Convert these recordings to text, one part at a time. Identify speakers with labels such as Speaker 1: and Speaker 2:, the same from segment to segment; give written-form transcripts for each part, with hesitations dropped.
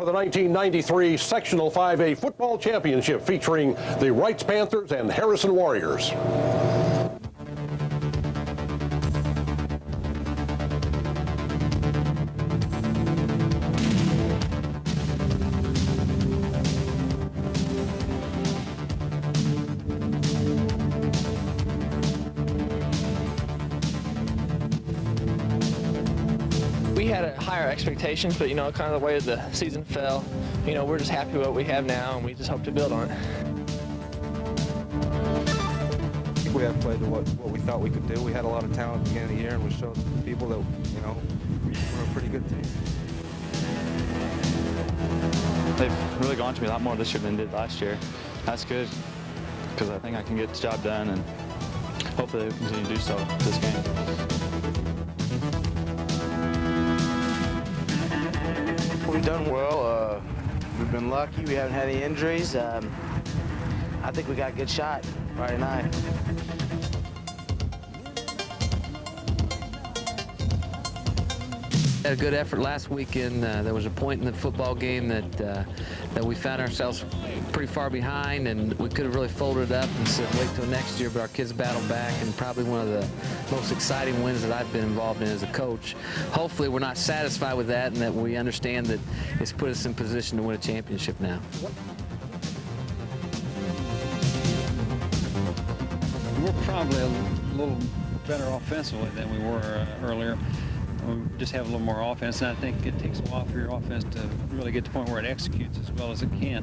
Speaker 1: For the 1993 Sectional 5A Football Championship featuring the Reitz Panthers and Harrison Warriors.
Speaker 2: We had higher expectations, but kind of the way the season fell, we're just happy with what we have now, and we just hope to build on it.
Speaker 3: I think we have played what we thought we could do. We had a lot of talent at the beginning of the year, and we showed people that we're a pretty good team.
Speaker 4: They've really gone to me a lot more this year than they did last year. That's good, because I think I can get the job done, and hopefully they continue to do so this game.
Speaker 5: We've done well. We've been lucky. We haven't had any injuries. I think we got a good shot Friday night.
Speaker 6: Had a good effort last weekend. There was a point in the football game that we found ourselves pretty far behind, and we could have really folded it up and said wait till next year, but our kids battled back, and probably one of the most exciting wins that I've been involved in as a coach. Hopefully we're not satisfied with that, and that we understand that it's put us in position to win a championship now.
Speaker 7: We're probably a little better offensively than we were earlier. We just have a little more offense, and I think it takes a while for your offense to really get to the point where it executes as well as it can.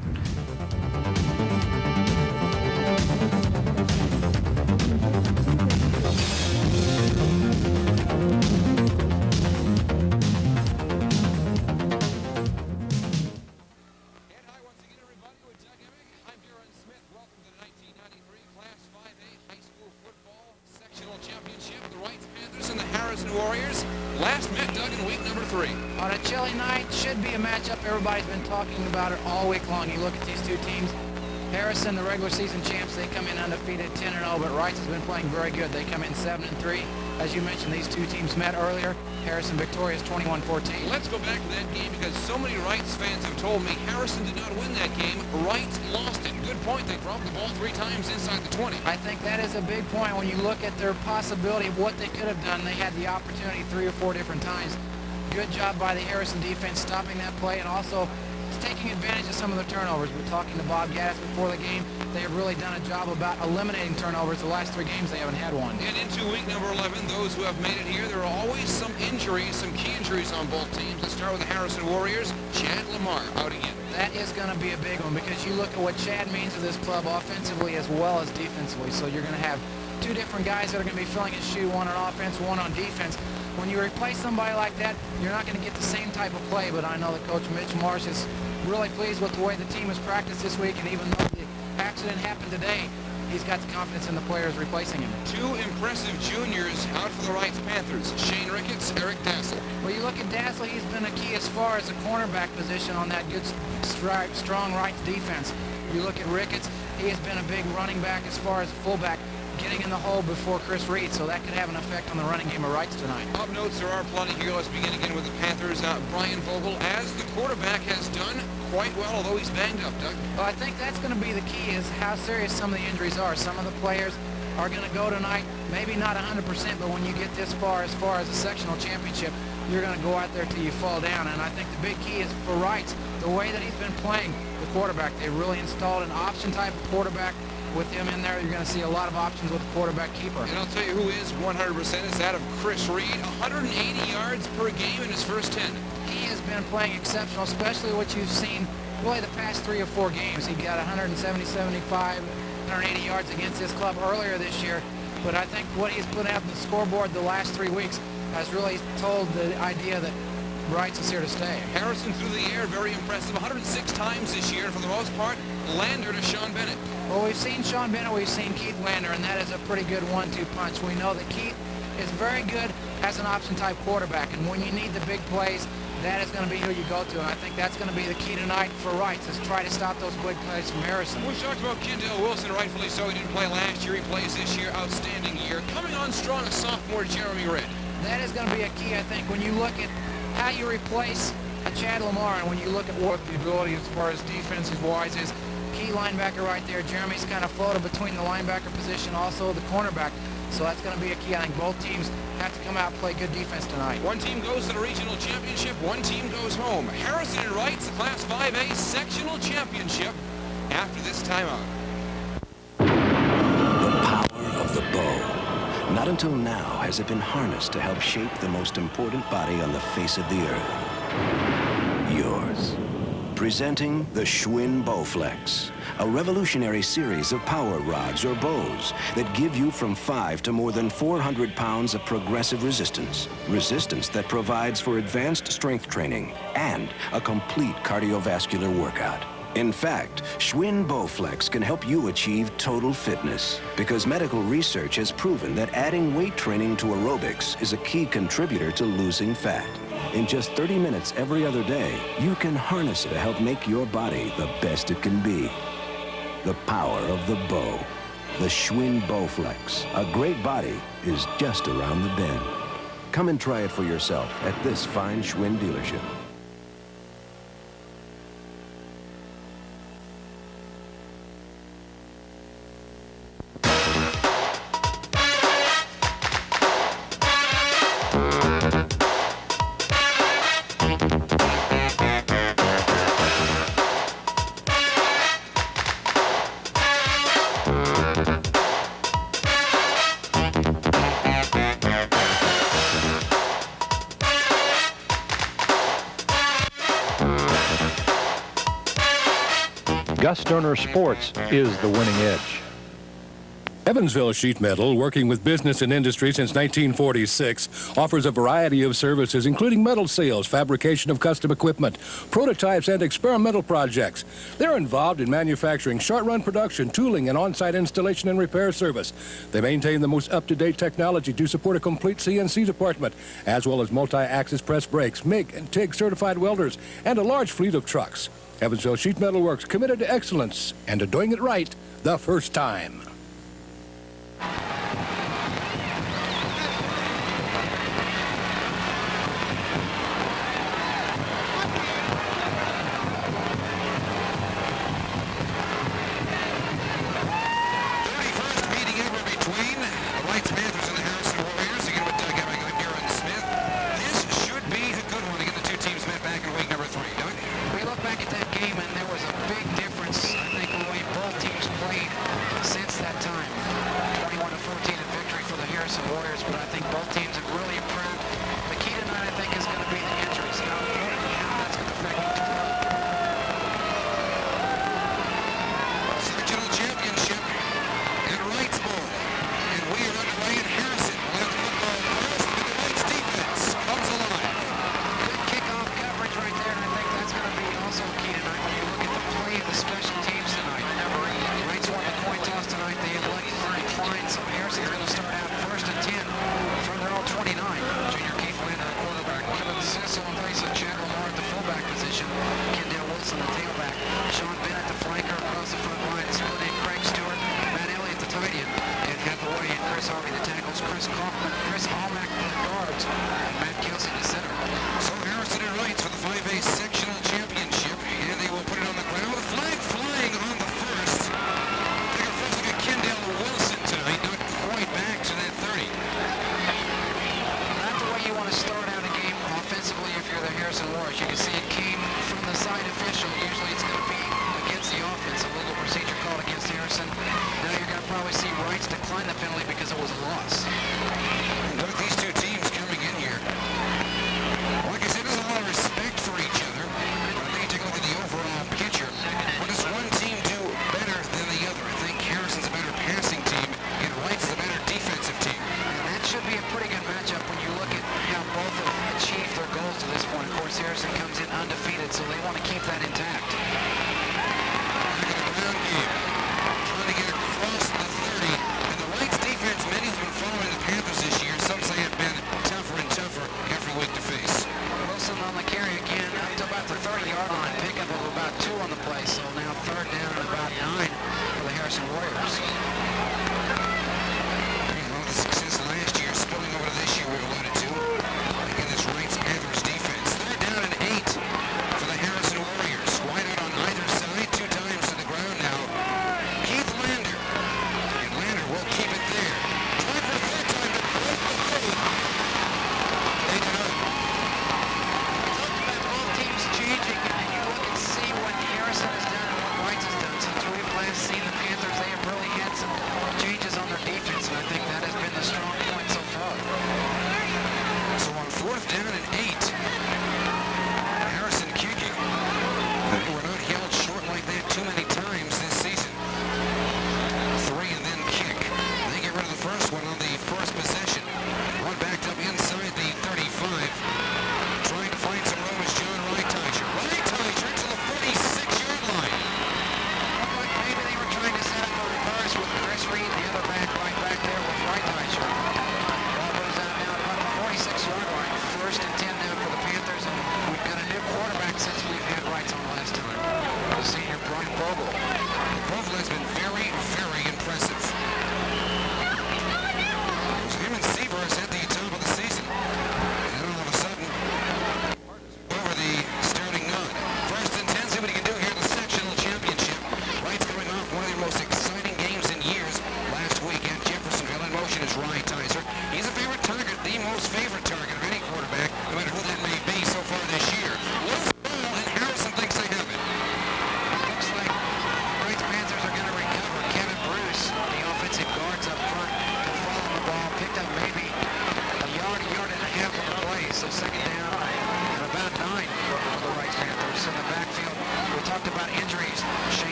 Speaker 8: Warriors last met, Doug, in week number 3.
Speaker 9: On a chilly night, should be a matchup everybody's been talking about it all week long. You look at these two teams. Harrison, the regular season champs, they come in undefeated 10-0, but Reitz has been playing very good. They come in 7-3. As you mentioned, these two teams met earlier. Harrison victorious 21-14.
Speaker 8: Let's go back to that game because so many Reitz fans have told me Harrison did not win that game. Reitz lost it. Good point. They dropped the ball 3 times inside the 20.
Speaker 9: I think that is a big point when you look at their possibility of what they could have done. They had the opportunity 3 or 4 different times. Good job by the Harrison defense stopping that play and also taking advantage of some of the turnovers. We're talking to Bob Gaddis before the game. They have really done a job about eliminating turnovers. The last 3 games they haven't had one.
Speaker 8: And into week number 11, those who have made it here, there are always some injuries, some key injuries on both teams. Let's start with the Harrison Warriors. Chad Lamar out again.
Speaker 9: That is going to be a big one because you look at what Chad means to this club offensively as well as defensively. So you're going to have 2 different guys that are going to be filling his shoe, one on offense, one on defense. When you replace somebody like that, you're not going to get the same type of play, but I know that Coach Mitch Marsh is really pleased with the way the team has practiced this week, and even though the accident happened today, he's got the confidence in the players replacing him. 2 impressive juniors out for the Reitz Panthers, Shane Ricketts, Eric Dassel. Well, you look at Dassel, he's been a key as far as the cornerback position on that good, strong Reitz defense. You look at Ricketts, he has been a big running back as far as fullback, getting in the hole before Chris Reed, so that could have an effect on the running game of Reitz tonight.
Speaker 8: Up notes, there are plenty here. Let's begin again with the Panthers. Brian Vogel, as the quarterback, has done quite well, although he's banged up, Doug.
Speaker 9: Well, I think that's going to be the key is how serious some of the injuries are. Some of the players are going to go tonight, maybe not 100%, but when you get this far as the sectional championship, you're going to go out there till you fall down. And I think the big key is for Reitz, the way that he's been playing the quarterback. They really installed an option type of quarterback. With him in there, you're going to see a lot of options with the quarterback keeper.
Speaker 8: And I'll tell you who is 100% is that of Chris Reed. 180 yards per game in his first 10.
Speaker 9: He has been playing exceptional, especially what you've seen really the past 3 or 4 games. He got 170, 75, 180 yards against this club earlier this year. But I think what he's put out on the scoreboard the last 3 weeks has really told the idea that Reitz is here to stay.
Speaker 8: Harrison through the air, very impressive. 106 times this year, and for the most part, Lander to Sean Bennett.
Speaker 9: Well, we've seen Sean Bennett, we've seen Keith Lander, and that is a pretty good 1-2 punch. We know that Keith is very good as an option-type quarterback, and when you need the big plays, that is going to be who you go to, and I think that's going to be the key tonight for Reitz, is try to stop those big plays from Harrison.
Speaker 8: We've talked about Kendall Wilson, rightfully so. He didn't play last year. He plays this year. Outstanding year. Coming on strong, a sophomore, Jeremy Red.
Speaker 9: That is going to be a key, I think, when you look at how you replace Chad Lamar, and when you look at what the ability as far as defensive-wise is, key linebacker right there. Jeremy's kind of floated between the linebacker position, also the cornerback. So that's going to be a key. I think both teams have to come out and play good defense tonight.
Speaker 8: One team goes to the regional championship, one team goes home. Harrison and Reitz, the Class 5A sectional championship after this timeout.
Speaker 10: The power of the bow. Not until now has it been harnessed to help shape the most important body on the face of the earth. Yours. Presenting the Schwinn Bowflex, a revolutionary series of power rods or bows that give you from 5 to more than 400 pounds of progressive resistance. Resistance that provides for advanced strength training and a complete cardiovascular workout. In fact, Schwinn Bowflex can help you achieve total fitness because medical research has proven that adding weight training to aerobics is a key contributor to losing fat. In just 30 minutes every other day, you can harness it to help make your body the best it can be. The power of the bow. The Schwinn Bowflex. A great body is just around the bend. Come and try it for yourself at this fine Schwinn dealership.
Speaker 11: Gus Sterner Sports is the winning edge. Evansville Sheet Metal, working with business and industry since 1946, offers a variety of services, including metal sales, fabrication of custom equipment, prototypes, and experimental projects. They're involved in manufacturing, short-run production, tooling, and on-site installation and repair service. They maintain the most up-to-date technology to support a complete CNC department, as well as multi-axis press brakes, MIG and TIG certified welders, and a large fleet of trucks. Evansville Sheet Metal Works, committed to excellence and to doing it right the first time.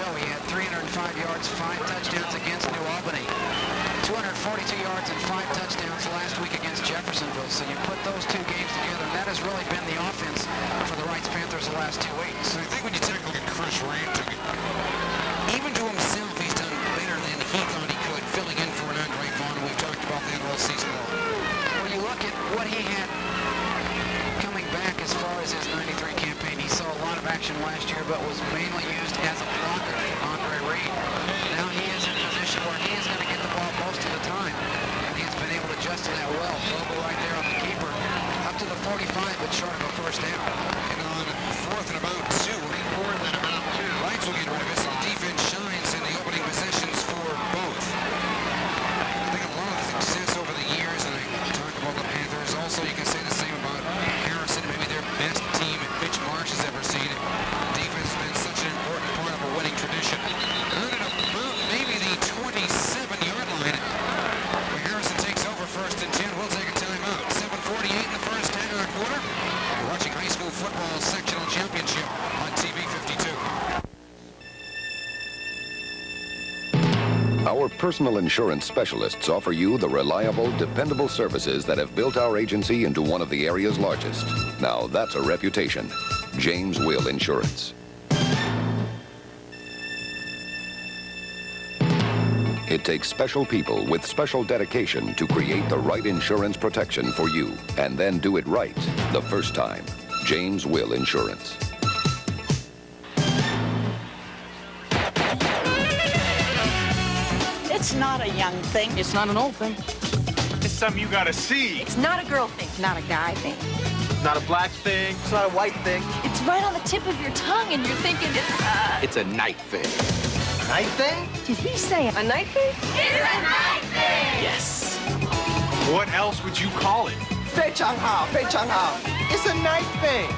Speaker 9: show. He had 305 yards, 5 touchdowns against New Albany. 242 yards and 5 touchdowns last week against Jeffersonville. So you put those two games together, and that has really been the offense for the Reitz Panthers the last 2 weeks.
Speaker 8: So I think when you take a look at Chris Reed, even to himself, he's done better than he thought he could, filling in for an Andre Vaughn, and we've talked about that all season long.
Speaker 9: When you look at what he had coming back as far as his 93 campaign, he saw a lot of action last year, but was mainly used as a blocker for Andre Reed. Now he is in a position where he is going to get the ball most of the time, and he's been able to adjust to that well. Global right there on the keeper, up to the 45, but short of a first down.
Speaker 8: And on 4th and about 2, Reitz will get rid of it. Some defense shines in the opening possessions for both. I think a lot of the success over the years, and I talk about the Panthers, also you can say the same about Harrison, maybe their best team Mitch Marsh has ever seen. Defense has been such an important part of a winning tradition. Earned at about maybe the 27-yard line, where Harrison takes over 1st and 10. We'll take a timeout. 7:48 in the first quarter. You're watching high school football sectional championship on TV 52.
Speaker 12: Our personal insurance specialists offer you the reliable, dependable services that have built our agency into one of the area's largest. Now that's a reputation. James Will Insurance. It takes special people with special dedication to create the right insurance protection for you, and then do it right the first time. James Will Insurance.
Speaker 13: It's not a young thing.
Speaker 14: It's not an old thing.
Speaker 15: It's something you gotta see.
Speaker 13: It's not a girl thing. It's not a guy thing.
Speaker 15: It's not a black thing. It's not a white thing.
Speaker 13: It's right on the tip of your tongue, and you're thinking
Speaker 15: It's a night thing. A night thing?
Speaker 13: Did he say a night thing? It's a night thing!
Speaker 15: Yes. What else would you call it?
Speaker 14: Fei Chang Hao, Fei Chang Hao. It's a night thing.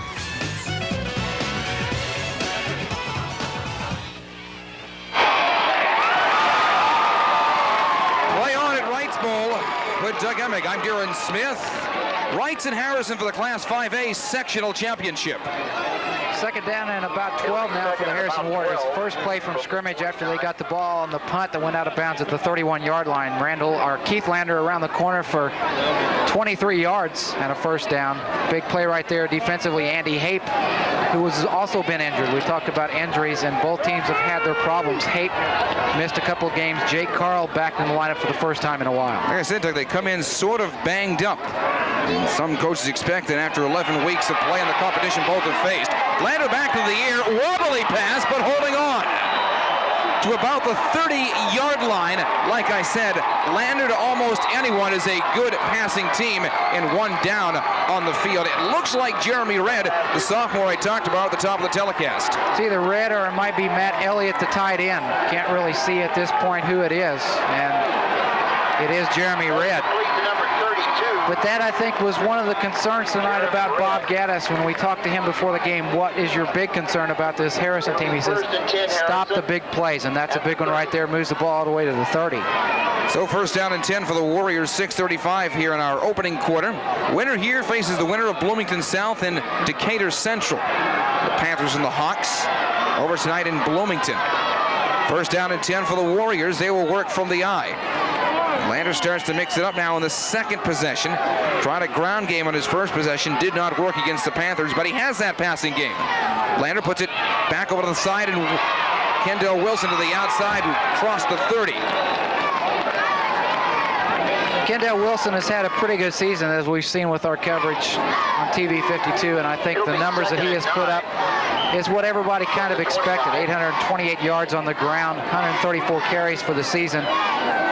Speaker 8: Play on at Reitz Bowl with Doug Emig. I'm Darren Smith. Reitz and Harrison for the Class 5A Sectional Championship.
Speaker 9: 2nd down and about 12 now for the Harrison Warriors. First play from scrimmage after they got the ball on the punt that went out of bounds at the 31-yard line. Keith Lander around the corner for 23 yards and a first down. Big play right there defensively. Andy Hape, who has also been injured. We talked about injuries, and both teams have had their problems. Hape missed a couple of games. Jake Carl back in the lineup for the first time in a while.
Speaker 8: Like I said, Doug, they come in sort of banged up. And some coaches expect that after 11 weeks of play in the competition both have faced. Lander back to the air, wobbly pass, but holding on to about the 30-yard line. Like I said, Lander to almost anyone is a good passing team, and one down on the field. It looks like Jeremy Redd, the sophomore I talked about at the top of the telecast.
Speaker 9: It's either Redd or it might be Matt Elliott, the tight end. Can't really see at this point who it is, and it is Jeremy Redd. But that, I think, was one of the concerns tonight about Bob Gaddis when we talked to him before the game. What is your big concern about this Harrison team? He says, stop the big plays, and that's a big one right there. Moves the ball all the way to the 30.
Speaker 8: So 1st down and 10 for the Warriors, 6:35 here in our opening quarter. Winner here faces the winner of Bloomington South and Decatur Central. The Panthers and the Hawks over tonight in Bloomington. 1st down and 10 for the Warriors. They will work from the eye. Lander starts to mix it up now in the 2nd possession. Tried a ground game on his 1st possession. Did not work against the Panthers, but he has that passing game. Lander puts it back over to the side, and Kendall Wilson to the outside, who crossed the 30.
Speaker 9: Kendall Wilson has had a pretty good season, as we've seen with our coverage on TV 52, and I think the numbers that he has put up is what everybody kind of expected. 828 yards on the ground, 134 carries for the season,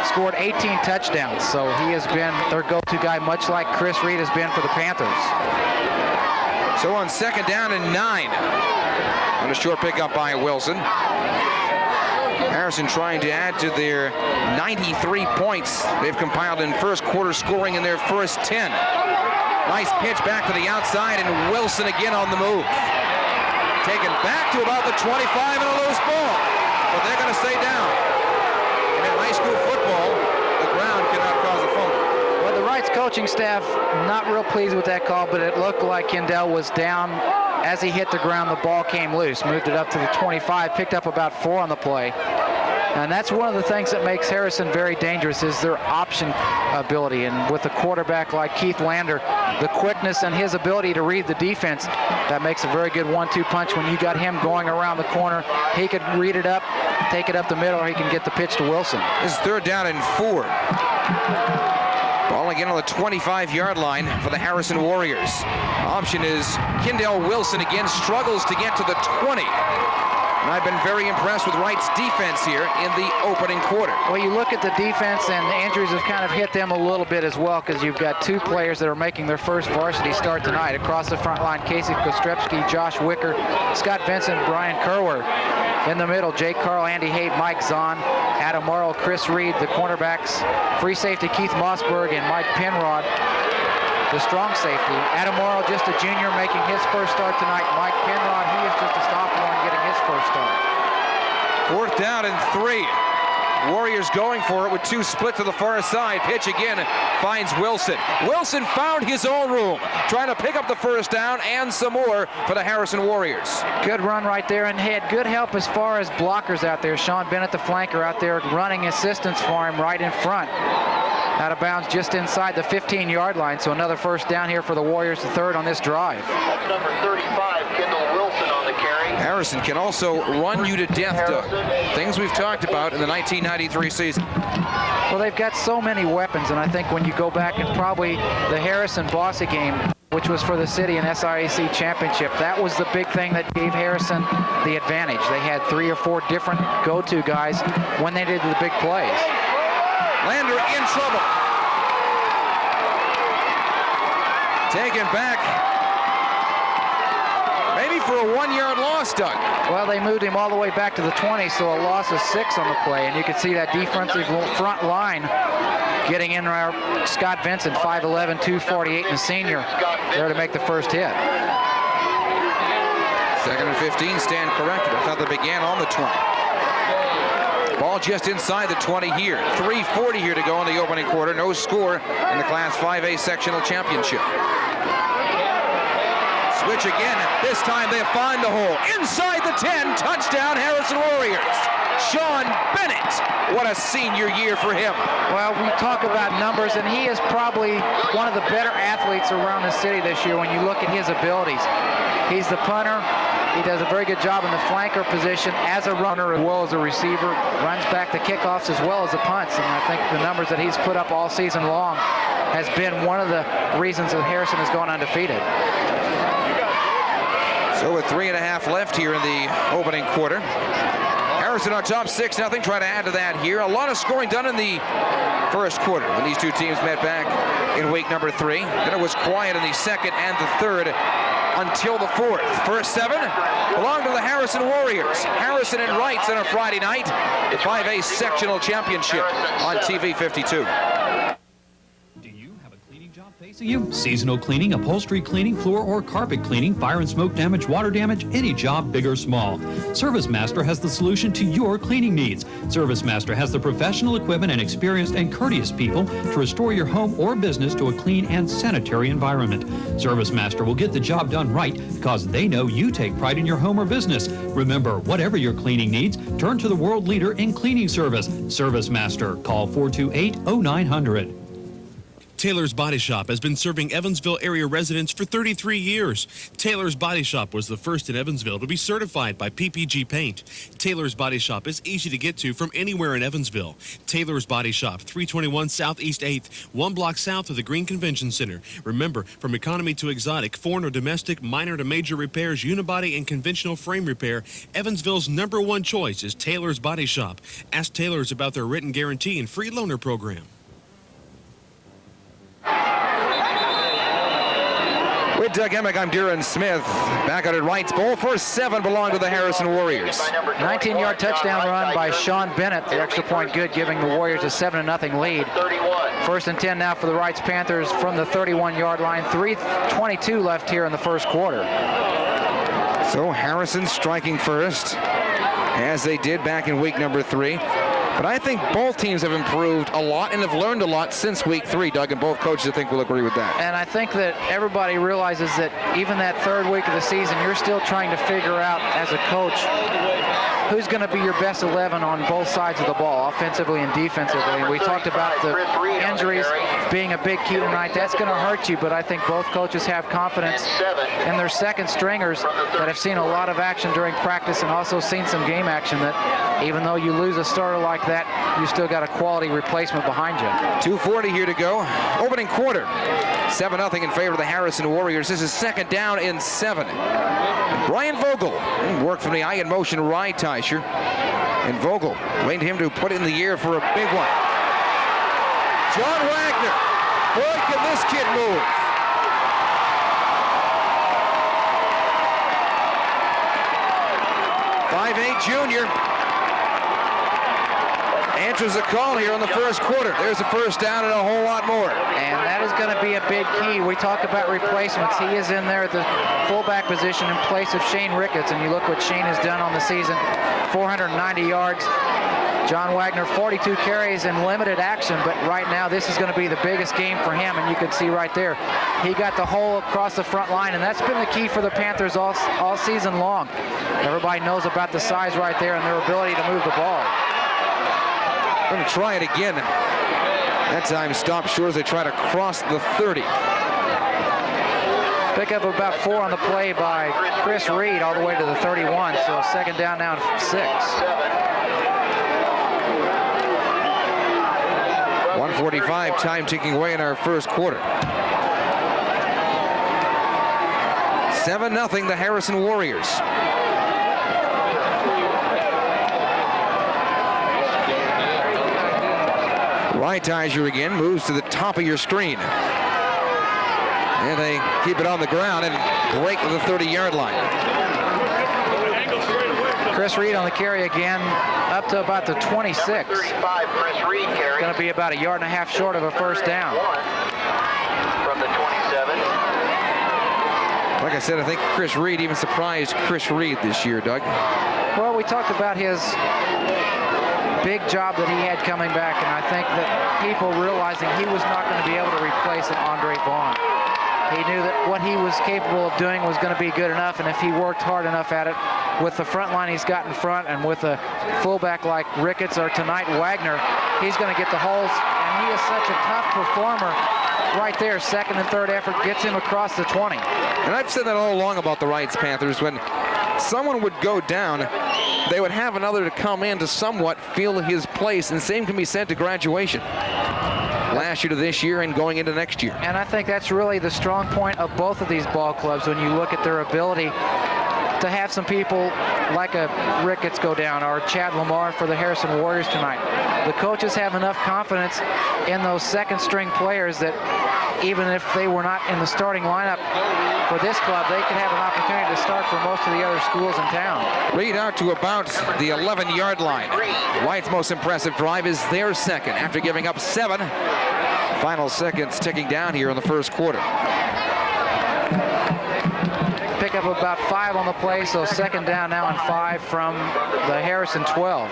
Speaker 9: scored 18 touchdowns, so he has been their go-to guy, much like Chris Reed has been for the Panthers.
Speaker 8: So on 2nd down and 9, on a short pickup by Wilson. Harrison trying to add to their 93 points they've compiled in first quarter scoring in their first 10. Nice pitch back to the outside, and Wilson again on the move. Taken back to about the 25 and a loose ball, but they're going to stay down. And in high school football, the ground cannot cause a fumble.
Speaker 9: Well, the Reitz coaching staff not real pleased with that call, but it looked like Kendall was down As he hit the ground, the ball came loose, moved it up to the 25, picked up about 4 on the play. And that's one of the things that makes Harrison very dangerous is their option ability. And with a quarterback like Keith Lander, the quickness and his ability to read the defense, that makes a very good 1-2 punch. When you got him going around the corner, he could read it up, take it up the middle, or he can get the pitch to Wilson.
Speaker 8: This is 3rd down and 4. Ball again on the 25-yard line for the Harrison Warriors. Option is Kendall Wilson again, struggles to get to the 20. And I've been very impressed with Wright's defense here in the opening quarter.
Speaker 9: Well, you look at the defense, and the injuries have kind of hit them a little bit as well, because you've got 2 players that are making their first varsity start tonight. Across the front line, Casey Kostrepski, Josh Wicker, Scott Vincent, Brian Kerwer. In the middle, Jake Carl, Andy Haight, Mike Zahn, Adam Morrow, Chris Reed, the cornerbacks, free safety Keith Mossberg, and Mike Penrod, the strong safety. Adam Morrow, just a junior, making his first start tonight. Mike Penrod, he is just a sophomore and getting his first start.
Speaker 8: 4th down and 3. Warriors going for it with 2 split to the far side. Pitch again finds Wilson. Wilson found his own room, trying to pick up the 1st down and some more for the Harrison Warriors.
Speaker 9: Good run right there, and had good help as far as blockers out there. Sean Bennett, the flanker, out there running assistance for him right in front. Out of bounds just inside the 15-yard line, so another 1st down here for the Warriors, the 3rd on this drive.
Speaker 15: That's number 35, Kendall Wilson on the carry.
Speaker 8: Harrison can also run you to death, Doug. Things we've talked about in the 1993 season.
Speaker 9: Well, they've got so many weapons, and I think when you go back and probably the Harrison-Bosse game, which was for the city and SIAC championship, that was the big thing that gave Harrison the advantage. They had 3 or 4 different go-to guys when they did the big plays.
Speaker 8: Lander in trouble. Taken back. Maybe for a 1-yard loss, Doug.
Speaker 9: Well, they moved him all the way back to the 20, so a loss of 6 on the play. And you can see that defensive front line getting in there. Scott Vincent, 5'11", 248, and a senior, there to make the first hit.
Speaker 8: 2nd and 15, stand corrected. I thought they began on the 20. Ball just inside the 20 here. 3:40 here to go in the opening quarter. No score in the Class 5A Sectional Championship. Switch again. This time they find the hole. Inside the 10. Touchdown, Harrison Warriors. Sean Bennett. What a senior year for him.
Speaker 9: Well, we talk about numbers, and he is probably one of the better athletes around the city this year when you look at his abilities. He's the punter. He does a very good job in the flanker position as a runner as well as a receiver. Runs back the kickoffs as well as the punts. And I think the numbers that he's put up all season long has been one of the reasons that Harrison has gone undefeated.
Speaker 8: So with 3.5 left here in the opening quarter. Harrison on top 6-0. Try to add to that here. A lot of scoring done in the first quarter when these 2 teams met back in week number 3. Then it was quiet in the 2nd and the 3rd. Until the 4th. First 7 belong to the Harrison Warriors. Harrison and Reitz on a Friday night. The 5A Sectional Championship on TV 52.
Speaker 16: Facing you? Seasonal cleaning, upholstery cleaning, floor or carpet cleaning, fire and smoke damage, water damage, any job, big or small. Service Master has the solution to your cleaning needs. Service Master has the professional equipment and experienced and courteous people to restore your home or business to a clean and sanitary environment. Service Master will get the job done right because they know you take pride in your home or business. Remember, whatever your cleaning needs, turn to the world leader in cleaning service. Service Master. Call 428-0900.
Speaker 17: Taylor's Body Shop has been serving Evansville area residents for 33 years. Taylor's Body Shop was the first in Evansville to be certified by PPG Paint. Taylor's Body Shop is easy to get to from anywhere in Evansville. Taylor's Body Shop, 321 Southeast 8th, 1 block south of the Green Convention Center. Remember, from economy to exotic, foreign or domestic, minor to major repairs, unibody and conventional frame repair, Evansville's #1 choice is Taylor's Body Shop. Ask Taylor's about their written guarantee and free loaner program.
Speaker 8: With Doug Emick, I'm Duran Smith. Back out at Wright's. Ball first 7 belong to the Harrison Warriors.
Speaker 9: 19-yard touchdown run by Sean Bennett. The extra point good, giving the Warriors a 7-0 lead. 1st and 10 now for the Wrights Panthers from the 31-yard line. 3:22 left here in the first quarter.
Speaker 8: So Harrison striking first, as they did back in week number 3.
Speaker 18: But I think both teams have improved a lot and have learned a lot since week 3, Doug, and both coaches, I think, will agree with that.
Speaker 9: And I think that everybody realizes that even that third week of the season, you're still trying to figure out as a coach who's going to be your best 11 on both sides of the ball, offensively and defensively. And we talked about the injuries being a big key tonight. That's going to hurt you, but I think both coaches have confidence in their second stringers that have seen a lot of action during practice and also seen some game action, that even though you lose a starter like that, you still got a quality replacement behind you.
Speaker 18: 2:40 here to go. Opening quarter. 7-0 in favor of the Harrison Warriors. This is second down and 7. Brian Vogel worked from the eye in motion right, Teicher. And Vogel waiting him to put it in the air for a big one. John Wagner. Boy, can this kid move. .58 junior. Answers the call here in the first quarter. There's a first down and a whole lot more.
Speaker 9: And that is going to be a big key. We talk about replacements. He is in there at the fullback position in place of Shane Ricketts, and you look what Shane has done on the season. 490 yards. John Wagner, 42 carries in limited action, but right now this is going to be the biggest game for him, and you can see right there, he got the hole across the front line, and that's been the key for the Panthers all season long. Everybody knows about the size right there and their ability to move the ball.
Speaker 18: Going to try it again. That time stopped short as they try to cross the 30.
Speaker 9: Pick up about 4 on the play by Chris Reed all the way to the 31, so second down now and 6.
Speaker 18: 1:45 time ticking away in our first quarter. 7-0 the Harrison Warriors. Reitz again moves to the top of your screen. And they keep it on the ground and break the 30-yard line.
Speaker 9: Chris Reed on the carry again, up to about the 26. Going to be about a yard and a half short of a first down.
Speaker 15: From the 27.
Speaker 18: Like I said, I think Chris Reed even surprised Chris Reed this year, Doug.
Speaker 9: Well, we talked about his big job that he had coming back, and I think that people realizing he was not going to be able to replace an Andre Vaughn. He knew that what he was capable of doing was going to be good enough, and if he worked hard enough at it, with the front line he's got in front and with a fullback like Ricketts or tonight Wagner, he's going to get the holes, and he is such a tough performer. Right there, second and third effort gets him across the 20.
Speaker 18: And I've said that all along about the Reitz Panthers. When someone would go down, they would have another to come in to somewhat fill his place, and same can be said to graduation. Last year to this year and going into next year.
Speaker 9: And I think that's really the strong point of both of these ball clubs when you look at their ability to have some people like a Ricketts go down or Chad Lamar for the Harrison Warriors tonight. The coaches have enough confidence in those second string players that even if they were not in the starting lineup for this club, they could have an opportunity to start for most of the other schools in town.
Speaker 18: Reed out to about the 11-yard line. White's most impressive drive is their second after giving up 7. Final seconds ticking down here in the first quarter.
Speaker 9: Pick up about 5 on the play, so second down now and 5 from the Harrison 12.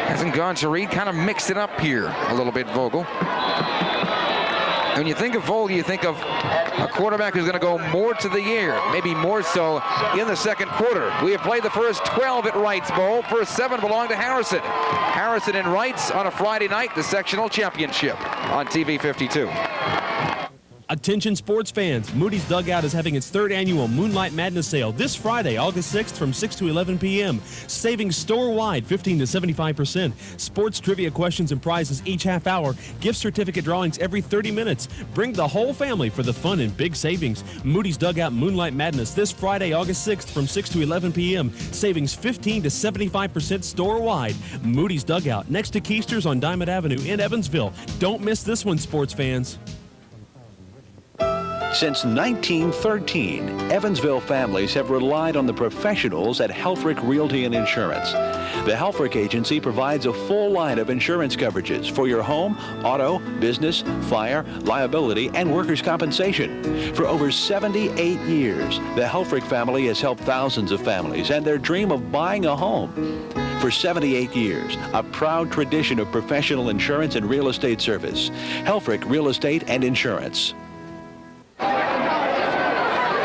Speaker 18: Hasn't gone to Reed, kind of mixed it up here a little bit, Vogel. When you think of Vogel, you think of a quarterback who's going to go more to the air, maybe more so in the second quarter. We have played the first 12 at Reitz Bowl. First 7 belong to Harrison. Harrison and Reitz on a Friday night, the sectional championship on TV 52.
Speaker 17: Attention sports fans, Moody's Dugout is having its 3rd annual Moonlight Madness sale this Friday, August 6th from 6 to 11 p.m. Savings store-wide 15 to 75%. Sports trivia questions and prizes each half hour. Gift certificate drawings every 30 minutes. Bring the whole family for the fun and big savings. Moody's Dugout Moonlight Madness this Friday, August 6th from 6 to 11 p.m. Savings 15 to 75% store-wide. Moody's Dugout next to Keister's on Diamond Avenue in Evansville. Don't miss this one, sports fans.
Speaker 19: Since 1913, Evansville families have relied on the professionals at Helfrich Realty and Insurance. The Helfrich Agency provides a full line of insurance coverages for your home, auto, business, fire, liability, and workers' compensation. For over 78 years, the Helfrich family has helped thousands of families and their dream of buying a home. For 78 years, a proud tradition of professional insurance and real estate service. Helfrich Real Estate and Insurance.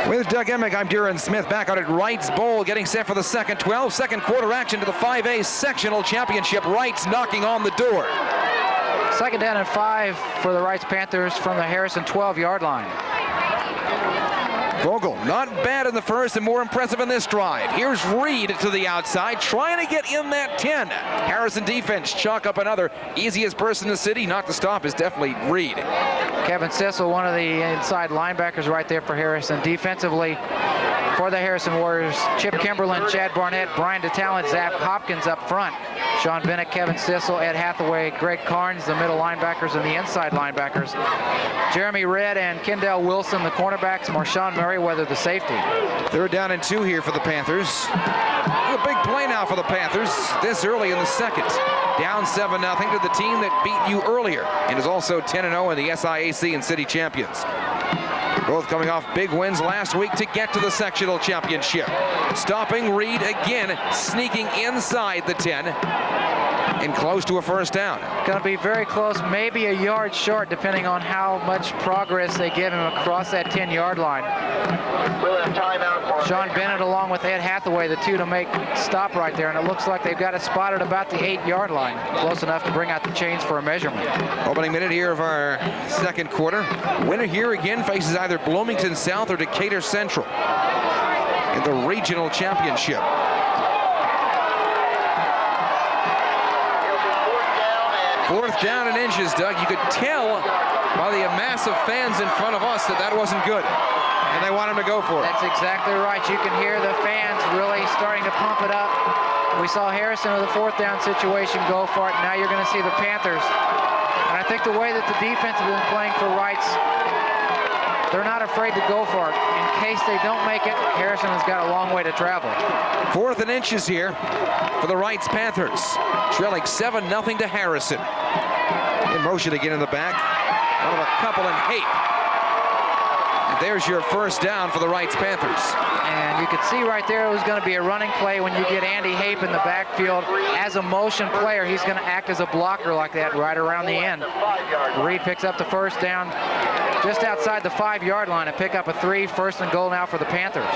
Speaker 18: With Doug Emick, I'm Darren Smith back out at Reitz Bowl, getting set for the second 12. Second quarter action to the 5A Sectional Championship. Reitz knocking on the door.
Speaker 9: Second down and 5 for the Reitz Panthers from the Harrison 12-yard line.
Speaker 18: Vogel, not bad in the first and more impressive in this drive. Here's Reed to the outside, trying to get in that 10. Harrison defense, chalk up another. Easiest person in the city, not to stop, is definitely Reed.
Speaker 9: Kevin Sissel, one of the inside linebackers right there for Harrison. Defensively, for the Harrison Warriors, Chip Kimberlin, Chad Barnett, Brian DeTalent, Zach Hopkins up front. Sean Bennett, Kevin Sissel, Ed Hathaway, Greg Carnes, the middle linebackers and the inside linebackers. Jeremy Redd and Kendall Wilson, the cornerbacks. Marshawn Merriweather, the safety.
Speaker 18: Third down and 2 here for the Panthers. A big play now for the Panthers this early in the second. Down 7-0 to the team that beat you earlier and is also 10-0 in the SIAC and city champions. Both coming off big wins last week to get to the sectional championship. Stopping Reed again, sneaking inside the 10 and close to a first down.
Speaker 9: Going to be very close, maybe a yard short, depending on how much progress they give him across that 10-yard line. Sean Bennett along with Ed Hathaway, the two to make stop right there, and it looks like they've got it spotted about the 8-yard line, close enough to bring out the chains for a measurement.
Speaker 18: Opening minute here of our second quarter. Winner here again faces either Bloomington South or Decatur Central in the regional championship. Fourth down and inches, Doug. You could tell by the mass of fans in front of us that that wasn't good, and they want him to go for it.
Speaker 9: That's exactly right. You can hear the fans really starting to pump it up. We saw Harrison with the fourth down situation go for it. Now you're going to see the Panthers. And I think the way that the defense has been playing for Reitz, they're not afraid to go for it. In case they don't make it, Harrison has got a long way to travel.
Speaker 18: Fourth and inches here for the Reitz Panthers, trailing 7-0 to Harrison. In motion again in the back. One of a couple in Hape. And there's your first down for the Reitz Panthers.
Speaker 9: And you could see right there it was going to be a running play when you get Andy Hape in the backfield. As a motion player, he's going to act as a blocker like that right around the end. Reed picks up the first down just outside the 5-yard line and pick up a 3. First and goal now for the Panthers.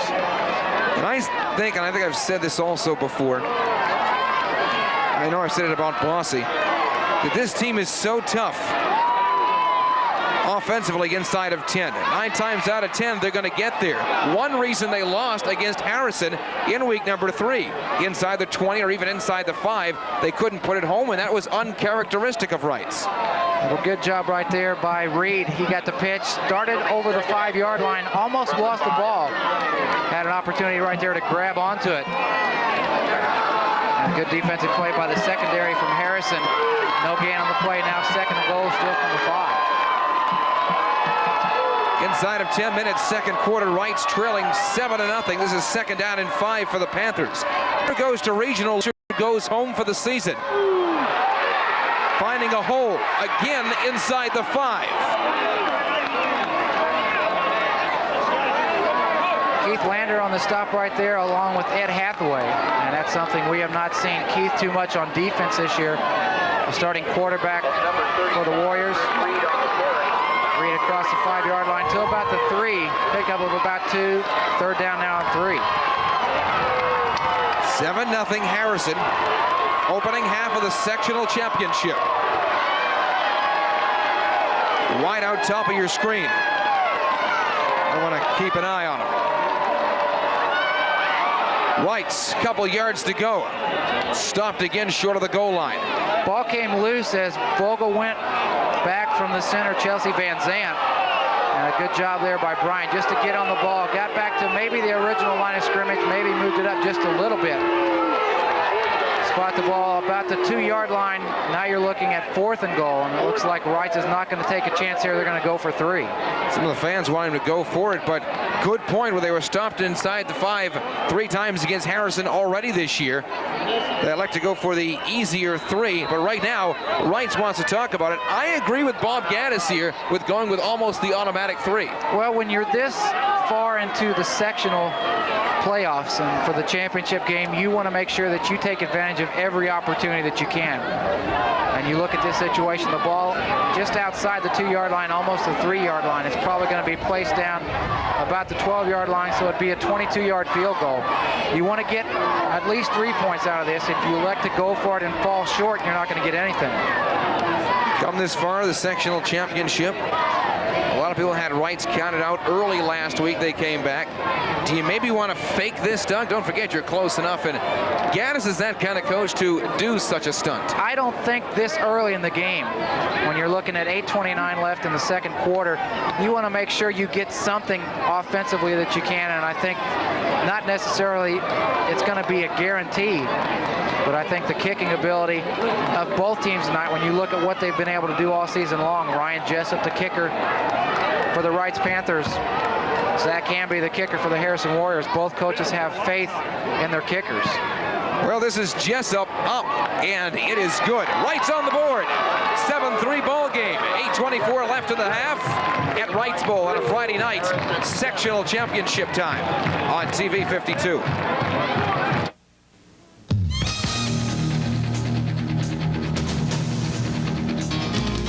Speaker 18: And I think I've said this also before. I know I've said it about Bossy, that this team is so tough offensively inside of 10. 9 times out of 10, they're going to get there. One reason they lost against Harrison in week number 3, inside the 20 or even inside the 5, they couldn't put it home, and that was uncharacteristic of Reitz.
Speaker 9: Well, good job right there by Reed. He got the pitch, started over the 5-yard line, almost lost the ball. Had an opportunity right there to grab onto it. And a good defensive play by the secondary from Harrison. No gain on the play, now second and goal still from the 5.
Speaker 18: Inside of 10 minutes, second quarter, Reitz trailing 7-0. This is second down and 5 for the Panthers. Here goes to regional, goes home for the season. Finding a hole again inside the 5.
Speaker 9: Keith Lander on the stop right there along with Ed Hathaway. And that's something we have not seen Keith too much on defense this year. The starting quarterback for the Warriors. Reed across the 5-yard line to about the 3. Pickup of about 2. Third down now on 3.
Speaker 18: 7-0 Harrison. Opening half of the sectional championship. Wide out top of your screen. I want to keep an eye on him. Reitz, couple yards to go. Stopped again short of the goal line.
Speaker 9: Ball came loose as Vogel went back from the center, Chelsea Van Zandt. And a good job there by Brian just to get on the ball. Got back to maybe the original line of scrimmage, maybe moved it up just a little bit. Spot the ball about the 2-yard line. Now you're looking at 4th and goal, and it looks like Reitz is not going to take a chance here. They're going to go for 3.
Speaker 18: Some of the fans want him to go for it, but good point where they were stopped inside the 5 3 times against Harrison already this year. They like to go for the easier 3, but right now, Reitz wants to talk about it. I agree with Bob Gaddis here with going with almost the automatic 3.
Speaker 9: Well, when you're this far into the sectional, playoffs and for the championship game, you want to make sure that you take advantage of every opportunity that you can. And you look at this situation, the ball just outside the 2-yard line, almost the 3-yard line. It's probably going to be placed down about the 12-yard line, so it'd be a 22-yard field goal. You want to get at least 3 points out of this. If you elect to go for it and fall short, you're not going to get anything.
Speaker 18: Come this far, the sectional championship. A lot of people had Reitz counted out early last week. They came back. Do you maybe want to fake this, Doug? Don't forget you're close enough, and Gaddis is that kind of coach to do such a stunt.
Speaker 9: I don't think this early in the game, when you're looking at 8:29 left in the second quarter, you want to make sure you get something offensively that you can, and I think not necessarily it's going to be a guarantee, but I think the kicking ability of both teams tonight, when you look at what they've been able to do all season long, Ryan Jessup, the kicker for the Reitz Panthers, Zach Hamby, the kicker for the Harrison Warriors, both coaches have faith in their kickers.
Speaker 18: Well, this is Jessup up, and it is good. Reitz on the board. 7-3 ball game. 8:24 left in the half at Reitz Bowl on a Friday night. Sectional championship time on TV 52.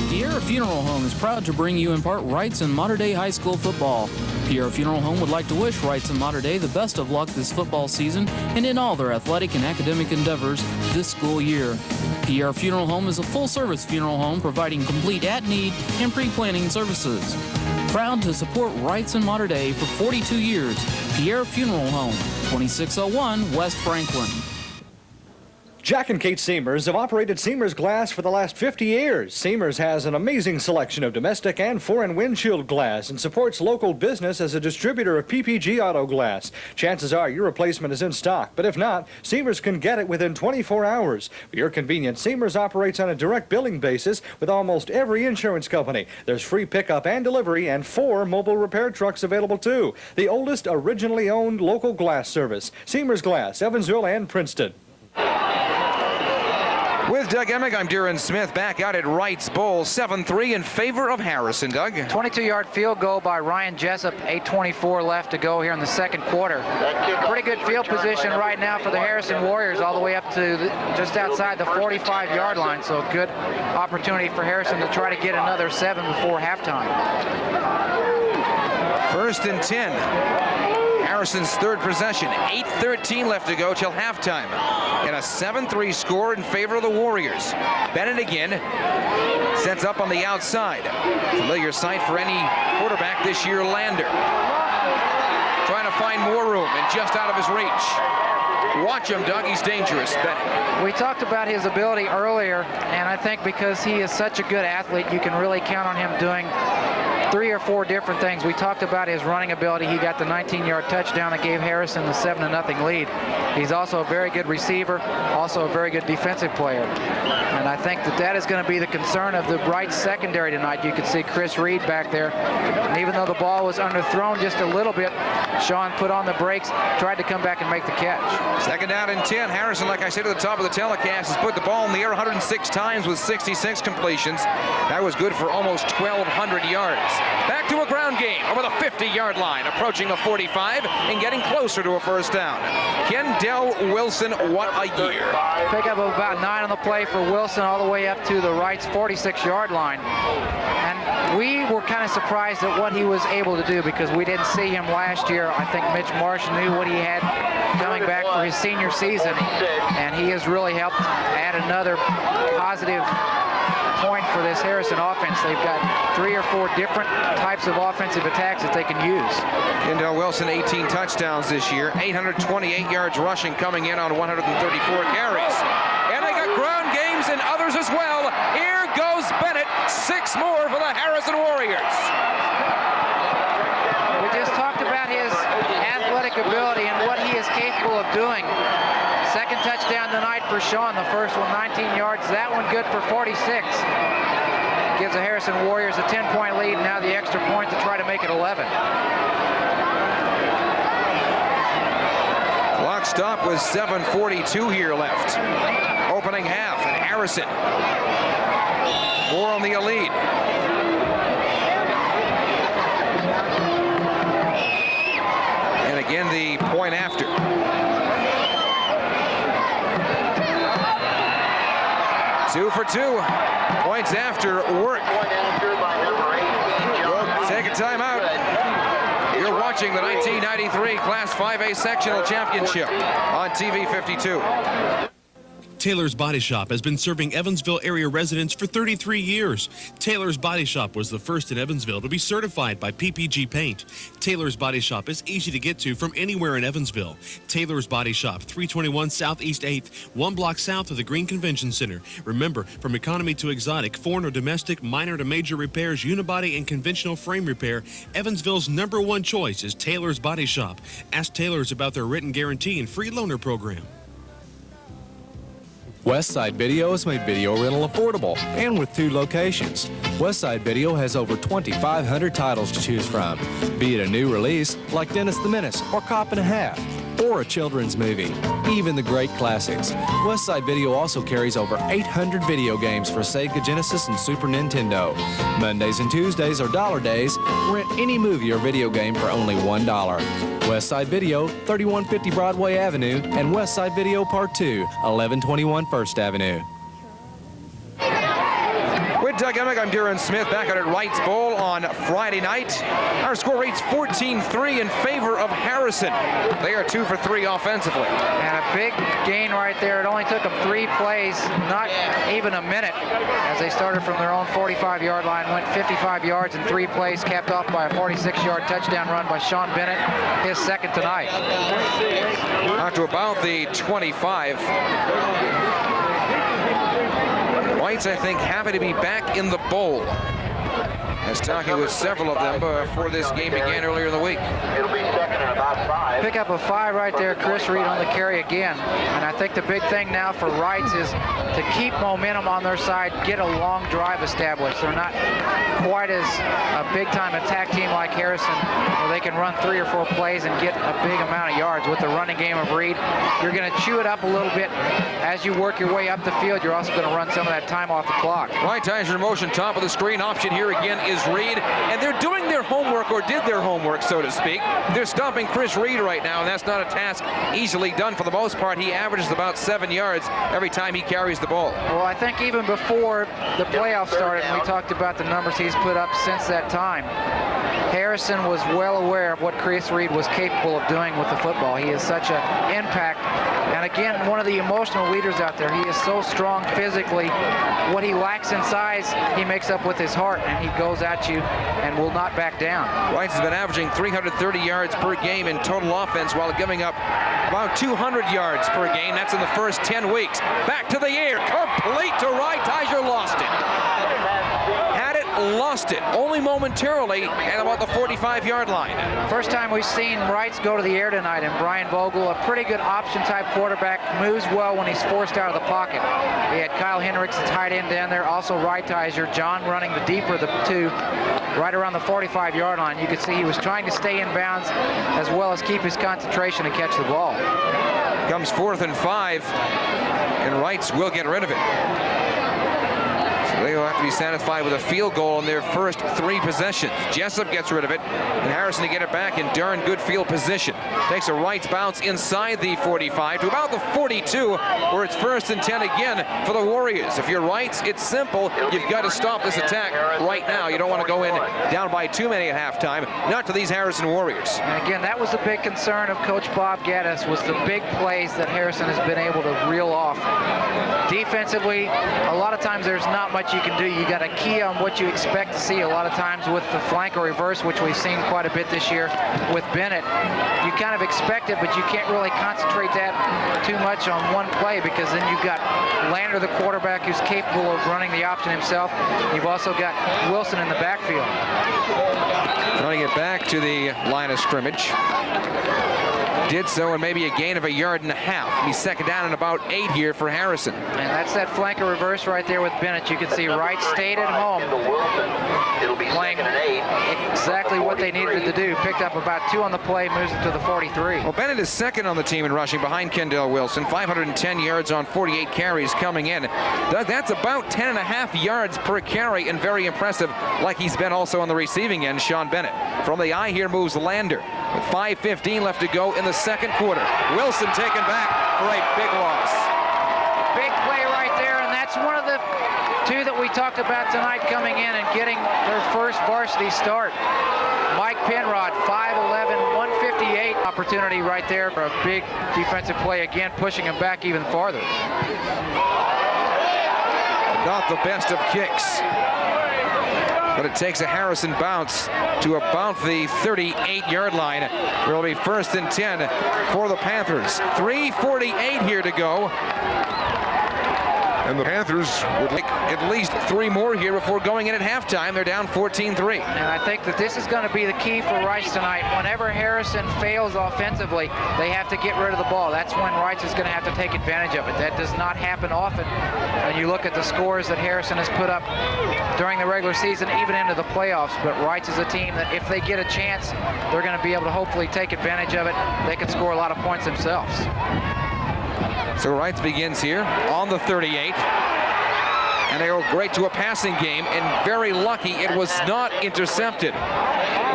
Speaker 20: Pierre Funeral Home is proud to bring you in part Reitz and Mater Dei High School football. Pierre Funeral Home would like to wish Reitz and Mater Dei the best of luck this football season and in all their athletic and academic endeavors this school year. Pierre Funeral Home is a full-service funeral home providing complete at-need and pre-planning services. Proud to support Reitz and Mater Dei for 42 years. Pierre Funeral Home, 2601 West Franklin.
Speaker 21: Jack and Kate Seamers have operated Seamers Glass for the last 50 years. Seamers has an amazing selection of domestic and foreign windshield glass and supports local business as a distributor of PPG auto glass. Chances are your replacement is in stock, but if not, Seamers can get it within 24 hours. For your convenience, Seamers operates on a direct billing basis with almost every insurance company. There's free pickup and delivery and 4 mobile repair trucks available too. The oldest originally owned local glass service. Seamers Glass, Evansville and Princeton.
Speaker 18: With Doug Emig, I'm Darren Smith back out at Reitz Bowl. 7-3 in favor of Harrison, Doug.
Speaker 9: 22-yard field goal by Ryan Jessup. 8:24 left to go here in the second quarter. Pretty good field position right now for the Harrison Warriors, all the way up to just outside the 45-yard line. So good opportunity for Harrison to try to get another 7 before halftime.
Speaker 18: 1st and 10. Harrison's third possession. 8:13 left to go till halftime. And a 7-3 score in favor of the Warriors. Bennett again sets up on the outside. Familiar sight for any quarterback this year, Lander. Trying to find more room and just out of his reach. Watch him, Doug. He's dangerous, Bennett.
Speaker 9: We talked about his ability earlier, and I think because he is such a good athlete, you can really count on him doing 3 or 4 different things. We talked about his running ability. He got the 19-yard touchdown that gave Harrison the 7-0 lead. He's also a very good receiver, also a very good defensive player. And I think that is going to be the concern of the Reitz secondary tonight. You could see Chris Reed back there. And even though the ball was underthrown just a little bit, Sean put on the brakes, tried to come back and make the catch.
Speaker 18: 2nd down and 10. Harrison, like I said at the top of the telecast, has put the ball in the air 106 times with 66 completions. That was good for almost 1,200 yards. Back to a ground game over the 50-yard line, approaching the 45 and getting closer to a first down. Kendall Wilson, what a year.
Speaker 9: Pick up about 9 on the play for Wilson, all the way up to the Reitz 46-yard line. And we were kind of surprised at what he was able to do because we didn't see him last year. I think Mitch Marsh knew what he had coming back for his senior season, and he has really helped add another positive point for this Harrison offense. They've got 3 or 4 different types of offensive attacks that they can use.
Speaker 18: Kendall Wilson, 18 touchdowns this year, 828 yards rushing coming in on 134 carries. And they got ground games and others as well. Here goes Bennett, 6 more for the Harrison Warriors.
Speaker 9: We just talked about his athletic ability and what he is capable of doing. Second touchdown tonight for Sean. The first one 19 yards. That one good for 46. Gives the Harrison Warriors a 10-point lead. Now the extra point to try to make it 11.
Speaker 18: Clock stop with 7:42 here left. Opening half, and Harrison more on the lead. And again, the point after. 2 for 2. Points after work. Take a timeout. You're watching the 1993 Class 5A Sectional Championship on TV 52.
Speaker 17: Taylor's Body Shop has been serving Evansville area residents for 33 years. Taylor's Body Shop was the first in Evansville to be certified by PPG Paint. Taylor's Body Shop is easy to get to from anywhere in Evansville. Taylor's Body Shop, 321 Southeast 8th, 1 block south of the Green Convention Center. Remember, from economy to exotic, foreign or domestic, minor to major repairs, unibody and conventional frame repair, Evansville's #1 choice is Taylor's Body Shop. Ask Taylor's about their written guarantee and free loaner program.
Speaker 1: Westside Video has made video rental affordable, and with 2 locations. Westside Video has over 2,500 titles to choose from, be it a new release like Dennis the Menace or Cop and a Half, or a children's movie, even the great classics. Westside Video also carries over 800 video games for Sega Genesis and Super Nintendo. Mondays and Tuesdays are dollar days. Rent any movie or video game for only $1. Westside Video, 3150 Broadway Avenue, and Westside Video Part 2, 1121 First Avenue.
Speaker 18: With Doug Emmett, I'm Darren Smith, back out at Reitz Bowl on Friday night. Our score rate's 14-3 in favor of Harrison. They are 2 for 3 offensively.
Speaker 9: And a big gain right there. It only took them 3 plays, not even a minute, as they started from their own 45-yard line, went 55 yards in 3 plays, capped off by a 46-yard touchdown run by Sean Bennett, his second tonight.
Speaker 18: Out to about the 25. Reitz, I think, happy to be back in the bowl. I was talking with several of them before this game began earlier in the week.
Speaker 9: It'll be second and about 5. Pick up a 5 right there, Chris Reed on the carry again. And I think the big thing now for Reitz is to keep momentum on their side, get a long drive established. They're not quite as a big-time attack team like Harrison, where they can run 3 or 4 plays and get a big amount of yards. With the running game of Reed, you're going to chew it up a little bit as you work your way up the field. You're also going to run some of that time off the clock.
Speaker 18: Right, Tiger in motion, top of the screen. Option here again is Reed, and they're doing their homework, or did their homework, so to speak. They're stopping Chris Reed right now, and that's not a task easily done for the most part. He averages about 7 yards every time he carries the ball.
Speaker 9: Well, I think even before the playoffs started, and we talked about the numbers he's put up since that time, Harrison was well aware of what Chris Reed was capable of doing with the football. He is such an impact, and again, one of the emotional leaders out there. He is so strong physically. What he lacks in size, he makes up with his heart, and he goes at you and will not back down.
Speaker 18: Reitz has been averaging 330 yards per game in total offense while giving up about 200 yards per game. That's in the first 10 weeks. Back to the air, complete to Wright. Tiger lost it. Had it, lost it, only momentarily at about the 45-yard line.
Speaker 9: First time we've seen Reitz go to the air tonight, and Brian Vogel, a pretty good option-type quarterback, moves well when he's forced out of the pocket. We had Kyle Hendricks, the tight end, down there, also Reitizer, John running the deeper of the 2, right around the 45-yard line. You could see he was trying to stay in bounds as well as keep his concentration to catch the ball.
Speaker 18: Comes 4th and 5, and Reitz will get rid of it. They will have to be satisfied with a field goal in their first 3 possessions. Jessup gets rid of it, and Harrison to get it back in darn good field position. Takes a Reitz bounce inside the 45 to about the 42, where it's 1st and 10 again for the Warriors. If you're Reitz, it's simple. You've got to stop this attack right now. You don't want to go in down by too many at halftime. Not to these Harrison Warriors.
Speaker 9: And again, that was the big concern of Coach Bob Gaddis, was the big plays that Harrison has been able to reel off. Defensively, a lot of times there's not much you can do. You got to key on what you expect to see. A lot of times with the flank or reverse, which we've seen quite a bit this year with Bennett, you kind of expect it, but you can't really concentrate that too much on one play, because then you've got Lander, the quarterback, who's capable of running the option himself. You've also got Wilson in the backfield.
Speaker 18: Trying to get back to the line of scrimmage. Did so, and maybe a gain of 1.5 yards. He's 2nd down and about 8 here for Harrison.
Speaker 9: And that's that flanker reverse right there with Bennett. You can see Wright stayed at home, playing exactly what they needed to do. Picked up about 2 on the play, moves it to the 43.
Speaker 18: Well, Bennett is 2nd on the team in rushing behind Kendall Wilson. 510 yards on 48 carries coming in. That's about 10.5 yards per carry, and very impressive, like he's been also on the receiving end, Sean Bennett. From the eye here moves Lander, with 5:15 left to go in the 2nd quarter. Wilson taken back for a big loss.
Speaker 9: Big play right there, and that's that's one of the two that we talked about tonight coming in and getting their first varsity start. Mike Penrod, 5'11", 158. Opportunity right there for a big defensive play again, pushing him back even farther.
Speaker 18: Not the best of kicks, but it takes a Harrison bounce to about the 38-yard line. There will be 1st and 10 for the Panthers. 3:48 here to go. And the Panthers would like at least 3 more here before going in at halftime. They're down 14-3.
Speaker 9: And I think that this is going to be the key for Reitz tonight. Whenever Harrison fails offensively, they have to get rid of the ball. That's when Reitz is going to have to take advantage of it. That does not happen often. And you look at the scores that Harrison has put up during the regular season, even into the playoffs. But Reitz is a team that if they get a chance, they're going to be able to hopefully take advantage of it. They can score a lot of points themselves.
Speaker 18: So Reitz begins here on the 38. And they go great to a passing game, and very lucky it was not intercepted.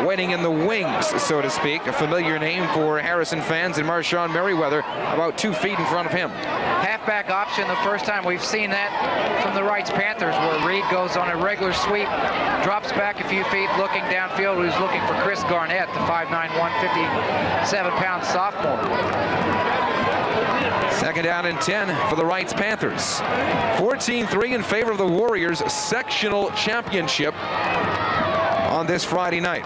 Speaker 18: Waiting in the wings, so to speak, a familiar name for Harrison fans, and Marshawn Merriweather about 2 feet in front of him.
Speaker 9: Halfback option, the first time we've seen that from the Reitz Panthers, where Reed goes on a regular sweep, drops back a few feet, looking downfield, who's looking for Chris Garnett, the 5'9", 157-pound sophomore.
Speaker 18: 2nd down and 10 for the Reitz Panthers. 14-3 in favor of the Warriors' sectional championship on this Friday night.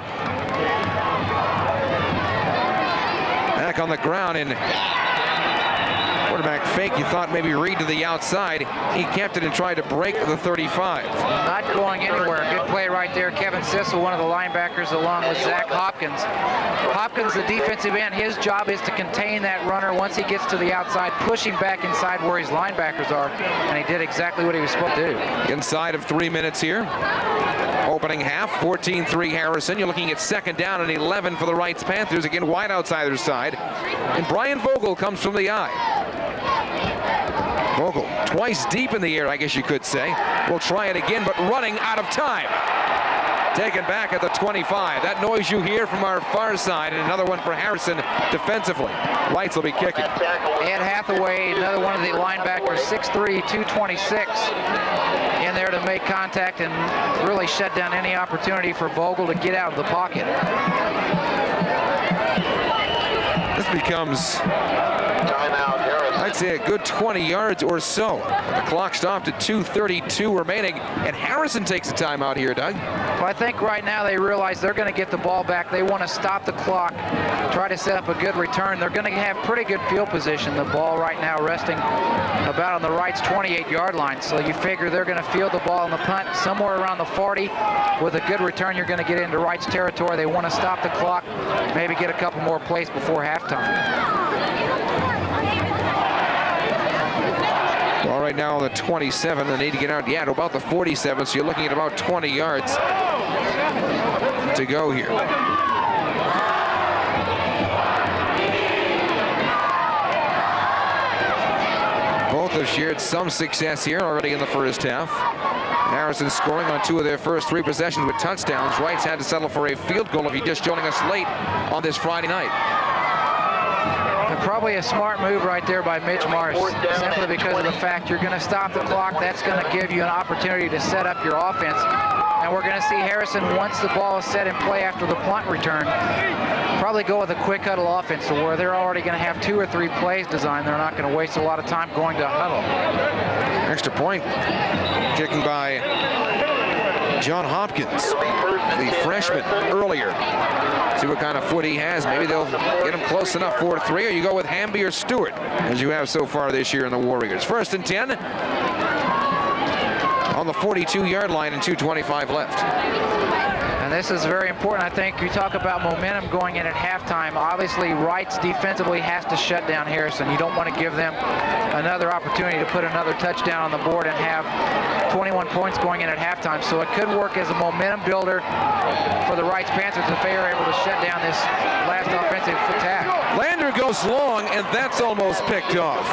Speaker 18: Back on the ground, and quarterback fake. You thought maybe Reed to the outside. He kept it and tried to break the 35.
Speaker 9: Not going anywhere. Good play right there. Kevin Sissel, one of the linebackers, along with Zach Hopkins. Hopkins, the defensive end, his job is to contain that runner once he gets to the outside, push him back inside where his linebackers are, and he did exactly what he was supposed to do.
Speaker 18: Inside of 3 minutes here. Opening half, 14-3 Harrison. You're looking at 2nd down and 11 for the Reitz Panthers. Again, wide outside their side. And Brian Vogel comes from the eye. Vogel, twice deep in the air, I guess you could say. We'll try it again, but running out of time. Taken back at the 25. That noise you hear from our far side, and another one for Harrison defensively. Reitz will be kicking.
Speaker 9: Ed Hathaway, another one of the linebackers, 6'3", 226, in there to make contact and really shut down any opportunity for Vogel to get out of the pocket.
Speaker 18: This becomes, I'd say, a good 20 yards or so. The clock stopped at 2:32 remaining, and Harrison takes a timeout here, Doug.
Speaker 9: Well, I think right now they realize they're going to get the ball back. They want to stop the clock, try to set up a good return. They're going to have pretty good field position. The ball right now resting about on the Reitz 28-yard line. So you figure they're going to field the ball on the punt somewhere around the 40. With a good return, you're going to get into Reitz territory. They want to stop the clock, maybe get a couple more plays before halftime.
Speaker 18: Well, right now on the 27, they need to get out, to about the 47, so you're looking at about 20 yards to go here. Both have shared some success here already in the first half. Harrison scoring on 2 of their first 3 possessions with touchdowns. Reitz had to settle for a field goal if you're just joining us late on this Friday night.
Speaker 9: And probably a smart move right there by Mitch Marsh, simply because of the fact you're going to stop the clock. That's going to give you an opportunity to set up your offense. And we're going to see Harrison, once the ball is set in play after the punt return, probably go with a quick huddle offense, so where they're already going to have 2 or 3 plays designed. They're not going to waste a lot of time going to a huddle.
Speaker 18: Extra point kicking by John Hopkins, the freshman, earlier. See what kind of foot he has. Maybe they'll get him close enough for 3, or you go with Hamby or Stewart, as you have so far this year in the Warriors. 1st and 10 on the 42-yard line and 2:25 left.
Speaker 9: And this is very important. I think you talk about momentum going in at halftime. Obviously, Reitz defensively has to shut down Harrison. You don't want to give them another opportunity to put another touchdown on the board and have 21 points going in at halftime. So it could work as a momentum builder for the Reitz Panthers if they are able to shut down this last offensive attack.
Speaker 18: Lander goes long, and that's almost picked off.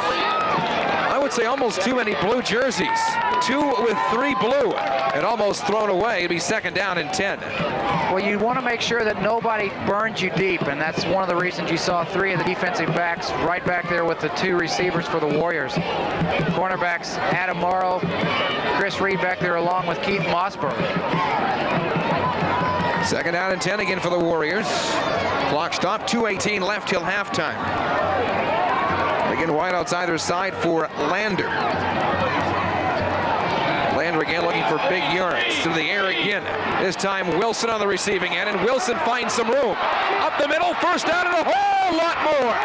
Speaker 18: I would say almost too many blue jerseys. 2 with 3 blue, and almost thrown away. It'll be 2nd down and 10.
Speaker 9: Well, you want to make sure that nobody burns you deep, and that's one of the reasons you saw 3 of the defensive backs right back there with the 2 receivers for the Warriors. Cornerbacks Adam Morrow, Chris Reed back there along with Keith Mossberg.
Speaker 18: Second down and 10 again for the Warriors. Clock stopped, 2:18 left till halftime. Again, wide outside their side for Lander. Lander again looking for big yards. To the air again. This time Wilson on the receiving end, and Wilson finds some room. Up the middle, first down and a whole lot more.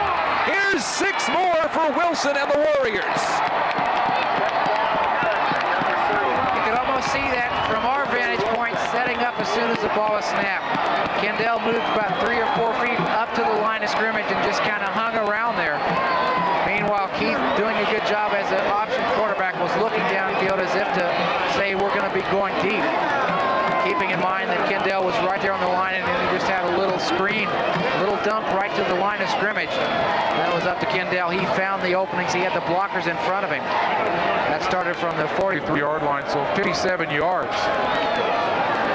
Speaker 18: Here's 6 more for Wilson and the Warriors.
Speaker 9: You can almost see that from our vantage point, setting up as soon as the ball is snapped. Kendall moved about 3 or 4 feet up to the line of scrimmage and just kind of hung around there. Meanwhile, Keith, doing a good job as an option quarterback, was looking downfield as if to say we're going to be going deep. Keeping in mind that Kendall was right there on the line, and then he just had a little screen, a little dump right to the line of scrimmage. That was up to Kendall. He found the openings. He had the blockers in front of him. That started from the 43-yard line, so 57 yards.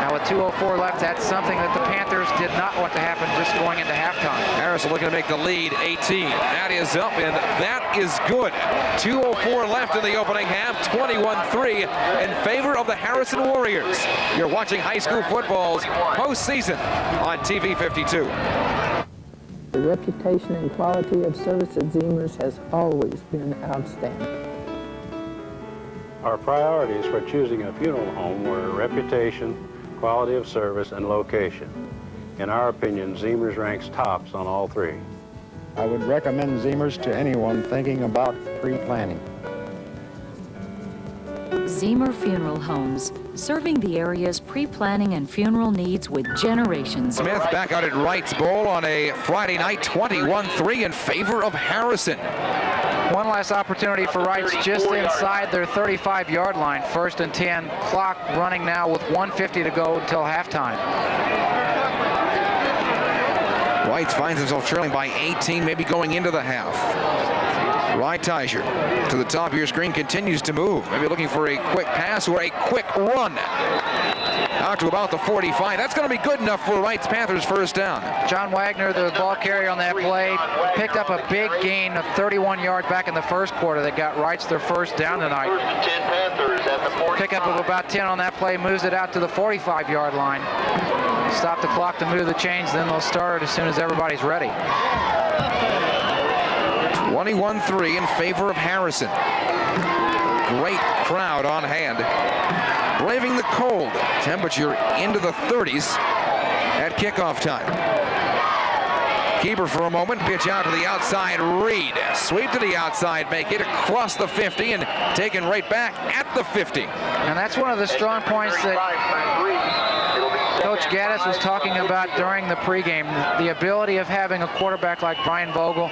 Speaker 9: Now with 2:04 left, that's something that the Panthers did not want to happen just going into halftime.
Speaker 18: Harrison looking to make the lead, 18. That is up, and that is good. 2:04 left in the opening half, 21-3 in favor of the Harrison Warriors. You're watching high school football's postseason on TV 52.
Speaker 2: The reputation and quality of service at Ziemers has always been outstanding.
Speaker 22: Our priorities for choosing a funeral home were reputation, quality of service, and location. In our opinion, Ziemers ranks tops on all 3.
Speaker 23: I would recommend Ziemers to anyone thinking about pre-planning.
Speaker 24: Ziemer Funeral Homes, serving the area's pre-planning and funeral needs with generations.
Speaker 18: Smith back out at Reitz Bowl on a Friday night, 21-3 in favor of Harrison.
Speaker 9: One last opportunity for Reitz just inside their 35-yard line. 1st and 10. Clock running now with 1:50 to go until halftime.
Speaker 18: Reitz finds himself trailing by 18, maybe going into the half. Reitizer to the top of your screen continues to move. Maybe looking for a quick pass or a quick run. Out to about the 45. That's going to be good enough for Reitz Panthers first down.
Speaker 9: John Wagner, the ball carrier on that play, picked up a big gain of 31 yards back in the first quarter that got Reitz their first down tonight. Pickup of about 10 on that play, moves it out to the 45-yard line. Stop the clock to move the chains, then they'll start as soon as everybody's ready.
Speaker 18: 21-3 in favor of Harrison. Great crowd on hand. Braving the cold. Temperature into the 30s at kickoff time. Keeper for a moment. Pitch out to the outside. Reed. Sweep to the outside. Make it across the 50 and taken right back at the 50.
Speaker 9: And that's one of the strong points that Coach Gaddis was talking about during the pregame. The ability of having a quarterback like Brian Vogel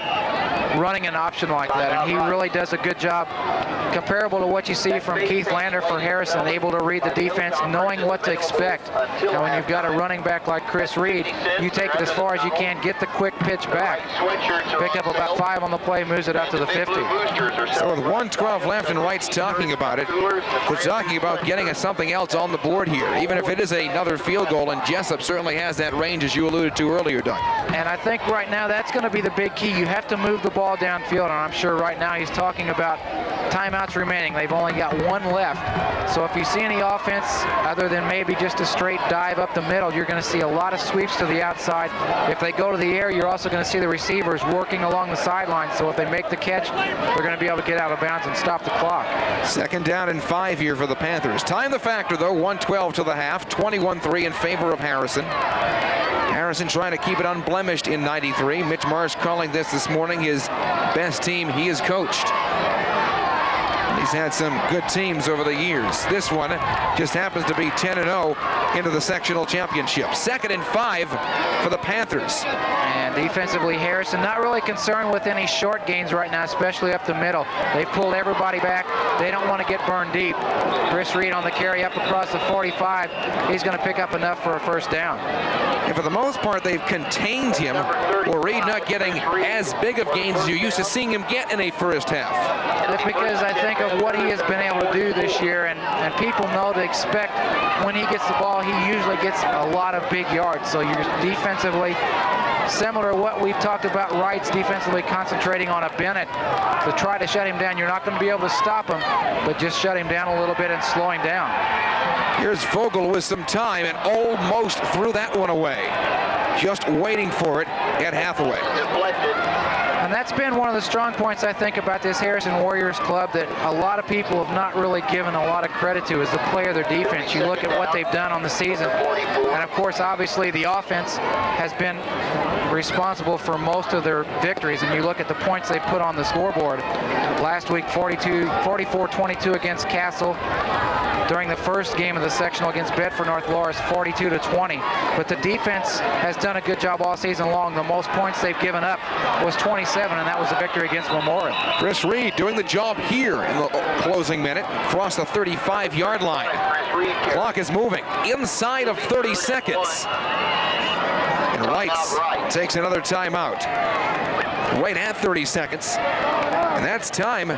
Speaker 9: running an option like that, and he really does a good job, comparable to what you see from Keith Lander for Harrison, able to read the defense, knowing what to expect. And when you've got a running back like Chris Reed, you take it as far as you can, get the quick pitch back. Pick up about 5 on the play, moves it out to the 50.
Speaker 18: So with 1:12 left and Wright's talking about it, we're talking about getting something else on the board here, even if it is another field goal, and Jessup certainly has that range, as you alluded to earlier, Doug.
Speaker 9: And I think right now that's going to be the big key. You have to move the ball downfield, and I'm sure right now he's talking about timeouts remaining. They've only got 1 left. So if you see any offense other than maybe just a straight dive up the middle, you're going to see a lot of sweeps to the outside. If they go to the air, you're also going to see the receivers working along the sideline. So if they make the catch, they're going to be able to get out of bounds and stop the clock.
Speaker 18: 2nd down and 5 here for the Panthers. Time the factor, though, 1:12 to the half, 21-3 in favor of Harrison. Harrison trying to keep it unblemished in 93. Mitch Marsh calling this morning his best team he has coached. He's had some good teams over the years. This one just happens to be 10-0 into the sectional championship. 2nd and 5 for the Panthers.
Speaker 9: And defensively, Harrison not really concerned with any short gains right now, especially up the middle. They've pulled everybody back. They don't want to get burned deep. Chris Reed on the carry up across the 45. He's going to pick up enough for a first down.
Speaker 18: And for the most part, they've contained him, or Reed not getting as big of gains as you're used to seeing him get in a first half.
Speaker 9: That's because I think think of what he has been able to do this year, and people know to expect when he gets the ball, he usually gets a lot of big yards. So you're defensively, similar to what we've talked about, Reitz defensively concentrating on a Bennett to try to shut him down. You're not going to be able to stop him, but just shut him down a little bit and slow him down.
Speaker 18: Here's Vogel with some time and almost threw that one away. Just waiting for it at Hathaway.
Speaker 9: And that's been one of the strong points, I think, about this Harrison Warriors club that a lot of people have not really given a lot of credit to is the play of their defense. You look at what they've done on the season, and of course, obviously, the offense has been responsible for most of their victories, and you look at the points they put on the scoreboard. Last week, 44-22 against Castle. During the first game of the sectional against Bedford North Loris, 42-20. But the defense has done a good job all season long. The most points they've given up was 27, and that was a victory against Memorial.
Speaker 18: Chris Reed doing the job here in the closing minute, across the 35-yard line. Clock is moving inside of 30 seconds. And Reitz takes another timeout. Right at 30 seconds. And that's time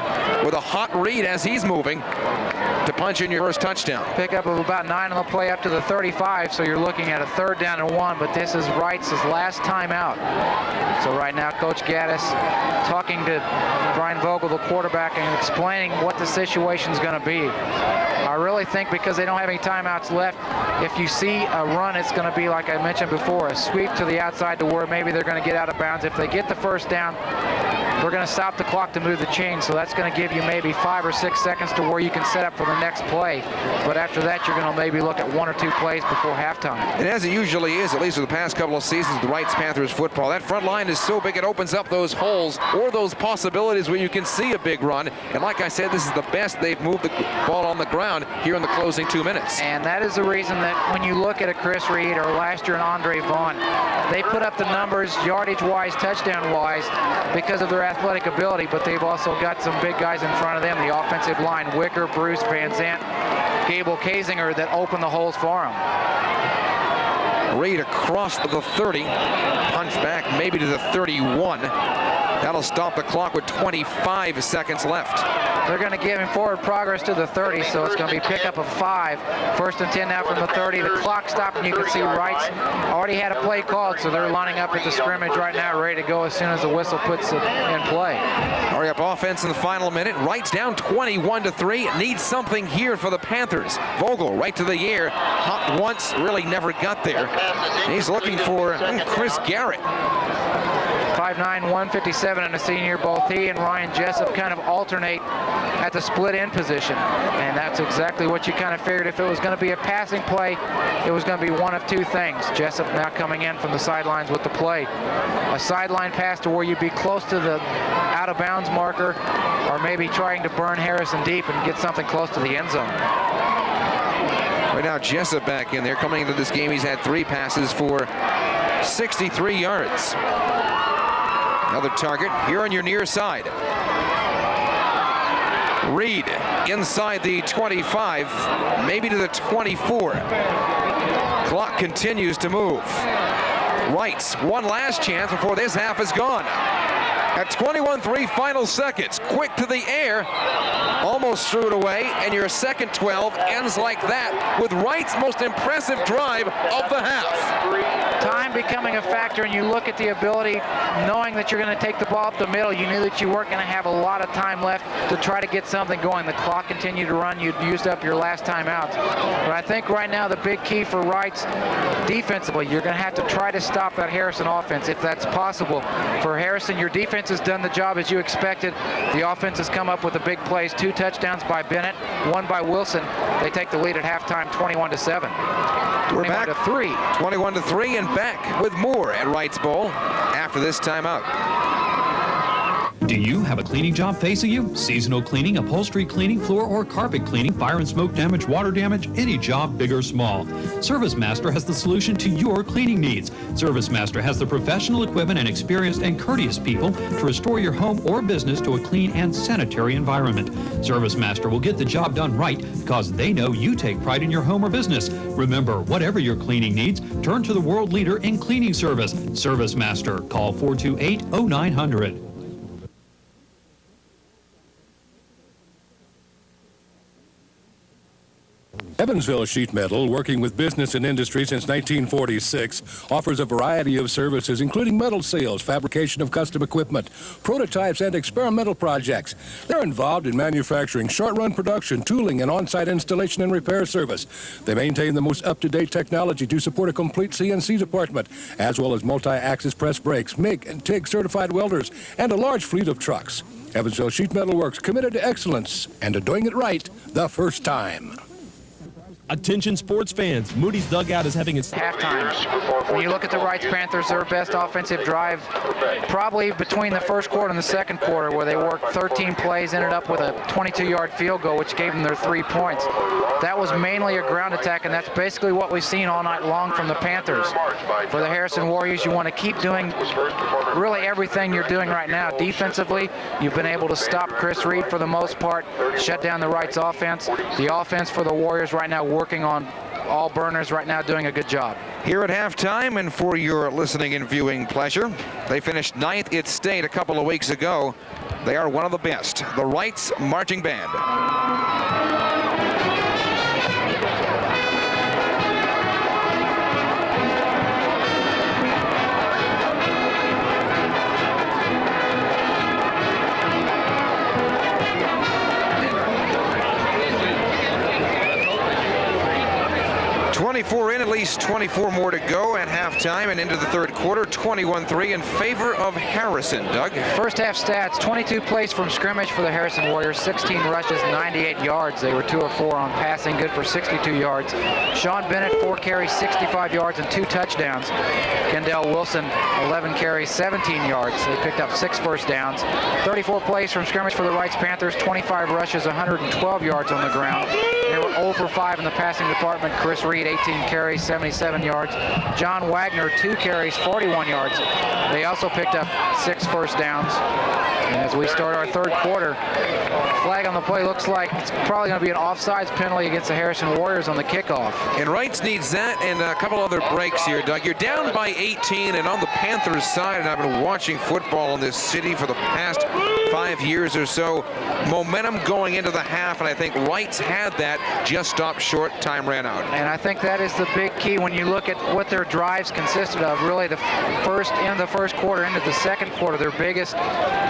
Speaker 18: with a hot Reed as he's moving to punch in your first touchdown.
Speaker 9: Pickup of about 9 on the play up to the 35, so you're looking at a 3rd down and 1, but this is Reitz's last time out. So right now, Coach Gaddis talking to Brian Vogel, the quarterback, and explaining what the situation's going to be. I really think because they don't have any timeouts left, if you see a run, it's going to be, like I mentioned before, a sweep to the outside to where maybe they're going to get out of bounds. If they get the first down, we're going to stop the clock to move the chain, so that's going to give you maybe 5 or 6 seconds to where you can set up for the next play. But after that, you're going to maybe look at 1 or 2 plays before halftime.
Speaker 18: And as it usually is, at least for the past couple of seasons, the Reitz Panthers football, that front line is so big it opens up those holes or those possibilities where you can see a big run. And like I said, this is the best they've moved the ball on the ground here in the closing 2 minutes.
Speaker 9: And that is the reason that when you look at a Chris Reed or last year an Andre Vaughn, they put up the numbers yardage-wise, touchdown-wise because of their athletic ability, but they've also got some big guys in front of them. The offensive line, Wicker, Bruce, Van Zant, Gable Kazinger, that open the holes for them.
Speaker 18: Reed across the 30, punch back maybe to the 31. That'll stop the clock with 25 seconds left.
Speaker 9: They're going to give him forward progress to the 30, so it's going to be pickup of 5. 1st and 10 now from the 30. The clock stopped, and you can see Reitz already had a play called, so they're lining up at the scrimmage right now, ready to go as soon as the whistle puts it in play.
Speaker 18: Hurry up offense in the final minute. Reitz down 21-3. Needs something here for the Panthers. Vogel right to the air. Hopped once, really never got there. He's looking for Chris Garrett.
Speaker 9: 5'9", 157, and a senior. Both he and Ryan Jessup kind of alternate at the split end position. And that's exactly what you kind of figured. If it was going to be a passing play, it was going to be one of 2 things. Jessup now coming in from the sidelines with the play. A sideline pass to where you'd be close to the out-of-bounds marker, or maybe trying to burn Harrison deep and get something close to the end zone.
Speaker 18: Right now, Jessup back in there. Coming into this game, he's had 3 passes for 63 yards. Another target here on your near side. Reed inside the 25, maybe to the 24. Clock continues to move. Reitz, one last chance before this half is gone. At 21-3 final seconds, quick to the air, almost threw it away, and your second 12 ends like that with Reitz's most impressive drive of the half.
Speaker 9: Time becoming a factor, and you look at the ability, knowing that you're going to take the ball up the middle, you knew that you weren't going to have a lot of time left to try to get something going. The clock continued to run. You'd used up your last timeouts. But I think right now the big key for Reitz defensively, you're going to have to try to stop that Harrison offense if that's possible. For Harrison, your defense has done the job as you expected. The offense has come up with the big plays. 2 touchdowns by Bennett, 1 by Wilson. They take the lead at halftime, 21-7.
Speaker 18: We're back 21-3 and back with more at Reitz Bowl after this timeout.
Speaker 16: Do you have a cleaning job facing you? Seasonal cleaning, upholstery cleaning, floor or carpet cleaning, fire and smoke damage, water damage, any job, big or small. Service Master has the solution to your cleaning needs. Service Master has the professional equipment and experienced and courteous people to restore your home or business to a clean and sanitary environment. Service Master will get the job done right because they know you take pride in your home or business. Remember, whatever your cleaning needs, turn to the world leader in cleaning service. Service Master. Call 428-0900.
Speaker 11: Evansville Sheet Metal, working with business and industry since 1946, offers a variety of services, including metal sales, fabrication of custom equipment, prototypes, and experimental projects. They're involved in manufacturing, short-run production, tooling, and on-site installation and repair service. They maintain the most up-to-date technology to support a complete CNC department, as well as multi-axis press brakes, MIG and TIG certified welders, and a large fleet of trucks. Evansville Sheet Metal Works, committed to excellence and to doing it right the first time.
Speaker 17: Attention sports fans, Moody's Dugout is having its
Speaker 9: halftime. When you look at the Reitz Panthers, their best offensive drive probably between the first quarter and the second quarter, where they worked 13 plays, ended up with a 22-yard field goal, which gave them their 3 points. That was mainly a ground attack, and that's basically what we've seen all night long from the Panthers. For the Harrison Warriors, you want to keep doing really everything you're doing right now. Defensively, you've been able to stop Chris Reed for the most part, shut down the Reitz offense. The offense for the Warriors right now working on all burners right now, doing a good job.
Speaker 18: Here at halftime, and for your listening and viewing pleasure, they finished 9th at state a couple of weeks ago. They are one of the best, the Reitz Marching Band. 24 in, at least 24 more to go at halftime and into the third quarter. 21-3 in favor of Harrison. Doug?
Speaker 9: First half stats, 22 plays from scrimmage for the Harrison Warriors, 16 rushes, 98 yards. They were 2 of 4 on passing, good for 62 yards. Sean Bennett, 4 carries, 65 yards and 2 touchdowns. Kendall Wilson, 11 carries, 17 yards. They picked up 6 first downs. 34 plays from scrimmage for the Reitz Panthers, 25 rushes, 112 yards on the ground. They were 0 for 5 in the passing department. Chris Reed, 18 carries, 77 yards. John Wagner, 2 carries, 41 yards. They also picked up 6 first downs. And as we start our third quarter, flag on the play looks like it's probably going to be an offsides penalty against the Harrison Warriors on the kickoff.
Speaker 18: And Reitz needs that and a couple other breaks here, Doug. You're down by 18, and on the Panthers side, and I've been watching football in this city for the past 5 years or so, momentum going into the half, and I think Reitz had that, just stopped short, time ran out.
Speaker 9: And I think that is the big key when you look at what their drives consisted of. Really, the first quarter into the second quarter, their biggest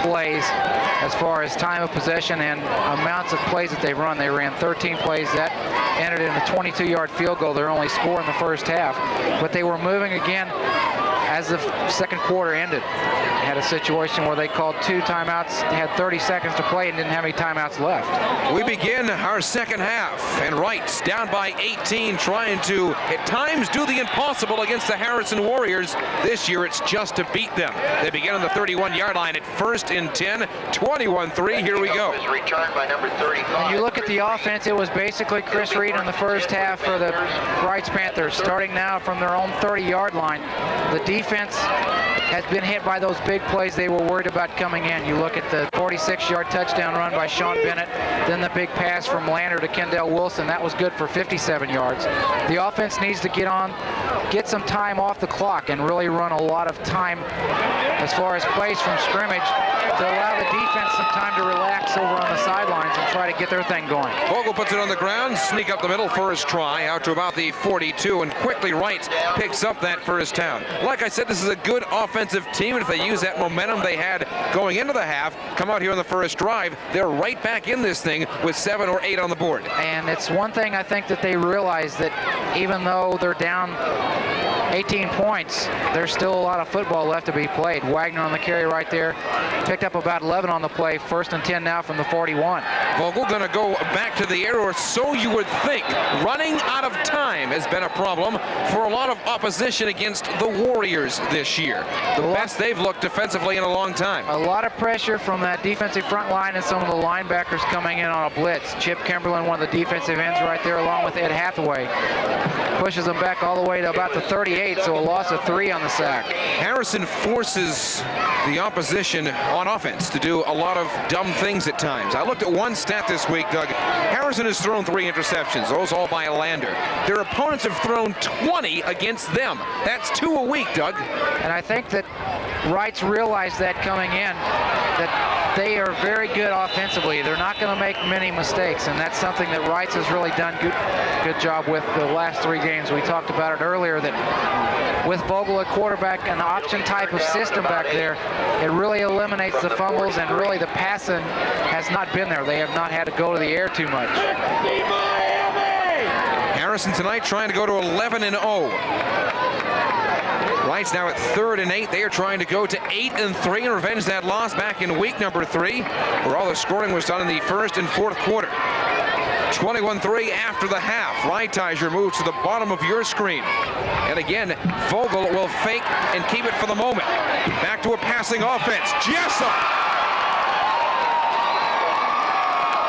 Speaker 9: plays as far as time of possession and amounts of plays that they run. They ran 13 plays. That ended in a 22-yard field goal, their only score in the first half. But they were moving again as the second quarter ended. Had a situation where they called 2 timeouts, had 30 seconds to play and didn't have any timeouts left.
Speaker 18: We begin our second half, and Reitz down by 18, trying to, at times, do the impossible against the Harrison Warriors. This year, it's just to beat them. They begin on the 31-yard line at 1st and 10, 21-3, here we go.
Speaker 9: When you look at the offense, it was basically Chris Reed in the first half for the Reitz Panthers, starting now from their own 30-yard line. The defense has been hit by those big plays they were worried about coming in. You look at the 46-yard touchdown run by Sean Bennett, then the big pass from Lander to Kendall Wilson. That was good for 57 yards. The offense needs to get some time off the clock and really run a lot of time as far as plays from scrimmage to allow the defense some time to relax over on the sidelines and try to get their thing going.
Speaker 18: Vogel puts it on the ground, sneak up the middle, first try, out to about the 42, and quickly Reitz picks up that first down. Like I said, this is a good offensive team, and if they use that momentum they had going into the half, come out here on the first drive, they're right back in this thing with 7 or 8 on the board.
Speaker 9: And it's one thing I think that they realize, that even though they're down 18 points, there's still a lot of football left to be played. Wagner on the carry right there, picked up about 11 on the play, 1st and 10 now from the 41.
Speaker 18: Vogel gonna go back to the air, or so you would think. Running out of time has been a problem for a lot of opposition against the Warriors this year. The best they've looked defensively in a long time.
Speaker 9: A lot of pressure from that defensive front line and some of the linebackers coming in on a blitz. Chip Kimberlin, one of the defensive ends right there, along with Ed Hathaway. Pushes them back all the way to about the 38, so a loss of 3 on the sack.
Speaker 18: Harrison forces the opposition on offense to do a lot of dumb things at times. I looked at one stat this week, Doug. Harrison has thrown 3 interceptions, those all by Lander. Their opponents have thrown 20 against them. That's 2 a week, Doug.
Speaker 9: And I think that Wrights realized that coming in, that they are very good offensively. They're not going to make many mistakes, and that's something that Wrights has really done good job with the last 3 games. We talked about it earlier that with Vogel at quarterback, an option type of system back there, it really eliminates the fumbles, and really the passing has not been there. They have not had to go to the air too much.
Speaker 18: Harrison tonight trying to go to 11-0. Wrights now at 3rd and 8. They are trying to go to 8-3 and revenge that loss back in week number 3, where all the scoring was done in the 1st and 4th quarter. 21-3 after the half. Reittiger moves to the bottom of your screen. And again, Vogel will fake and keep it for the moment. Back to a passing offense. Jessup!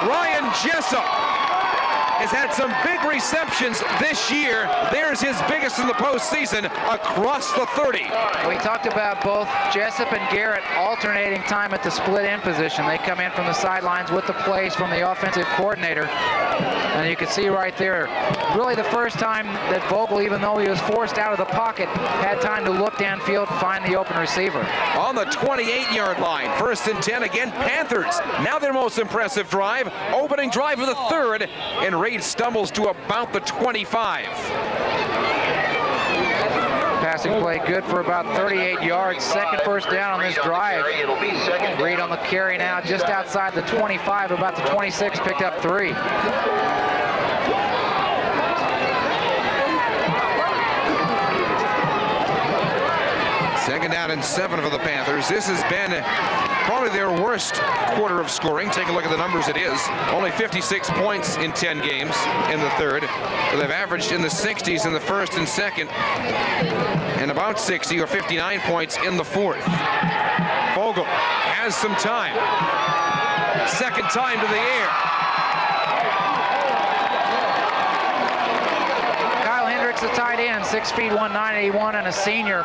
Speaker 18: Ryan Jessup has had some big receptions this year. There's his biggest in the postseason across the 30.
Speaker 9: We talked about both Jessup and Garrett alternating time at the split end position. They come in from the sidelines with the plays from the offensive coordinator. And you can see right there, really the first time that Vogel, even though he was forced out of the pocket, had time to look downfield and find the open receiver.
Speaker 18: On the 28-yard line, 1st and 10 again, Panthers. Now their most impressive drive, opening drive of the 3rd, and Reed stumbles to about the 25.
Speaker 9: Passing play good for about 38 yards. Second first down on this drive. Reed on the carry now just outside the 25, about the 26, picked up 3.
Speaker 18: Second down and 7 for the Panthers. This has been probably their worst quarter of scoring. Take a look at the numbers it is. Only 56 points in 10 games in the 3rd. But they've averaged in the 60s in the 1st and 2nd, and about 60 or 59 points in the 4th. Vogel has some time. Second time to the air.
Speaker 9: The tight end, 6 feet 191, and a senior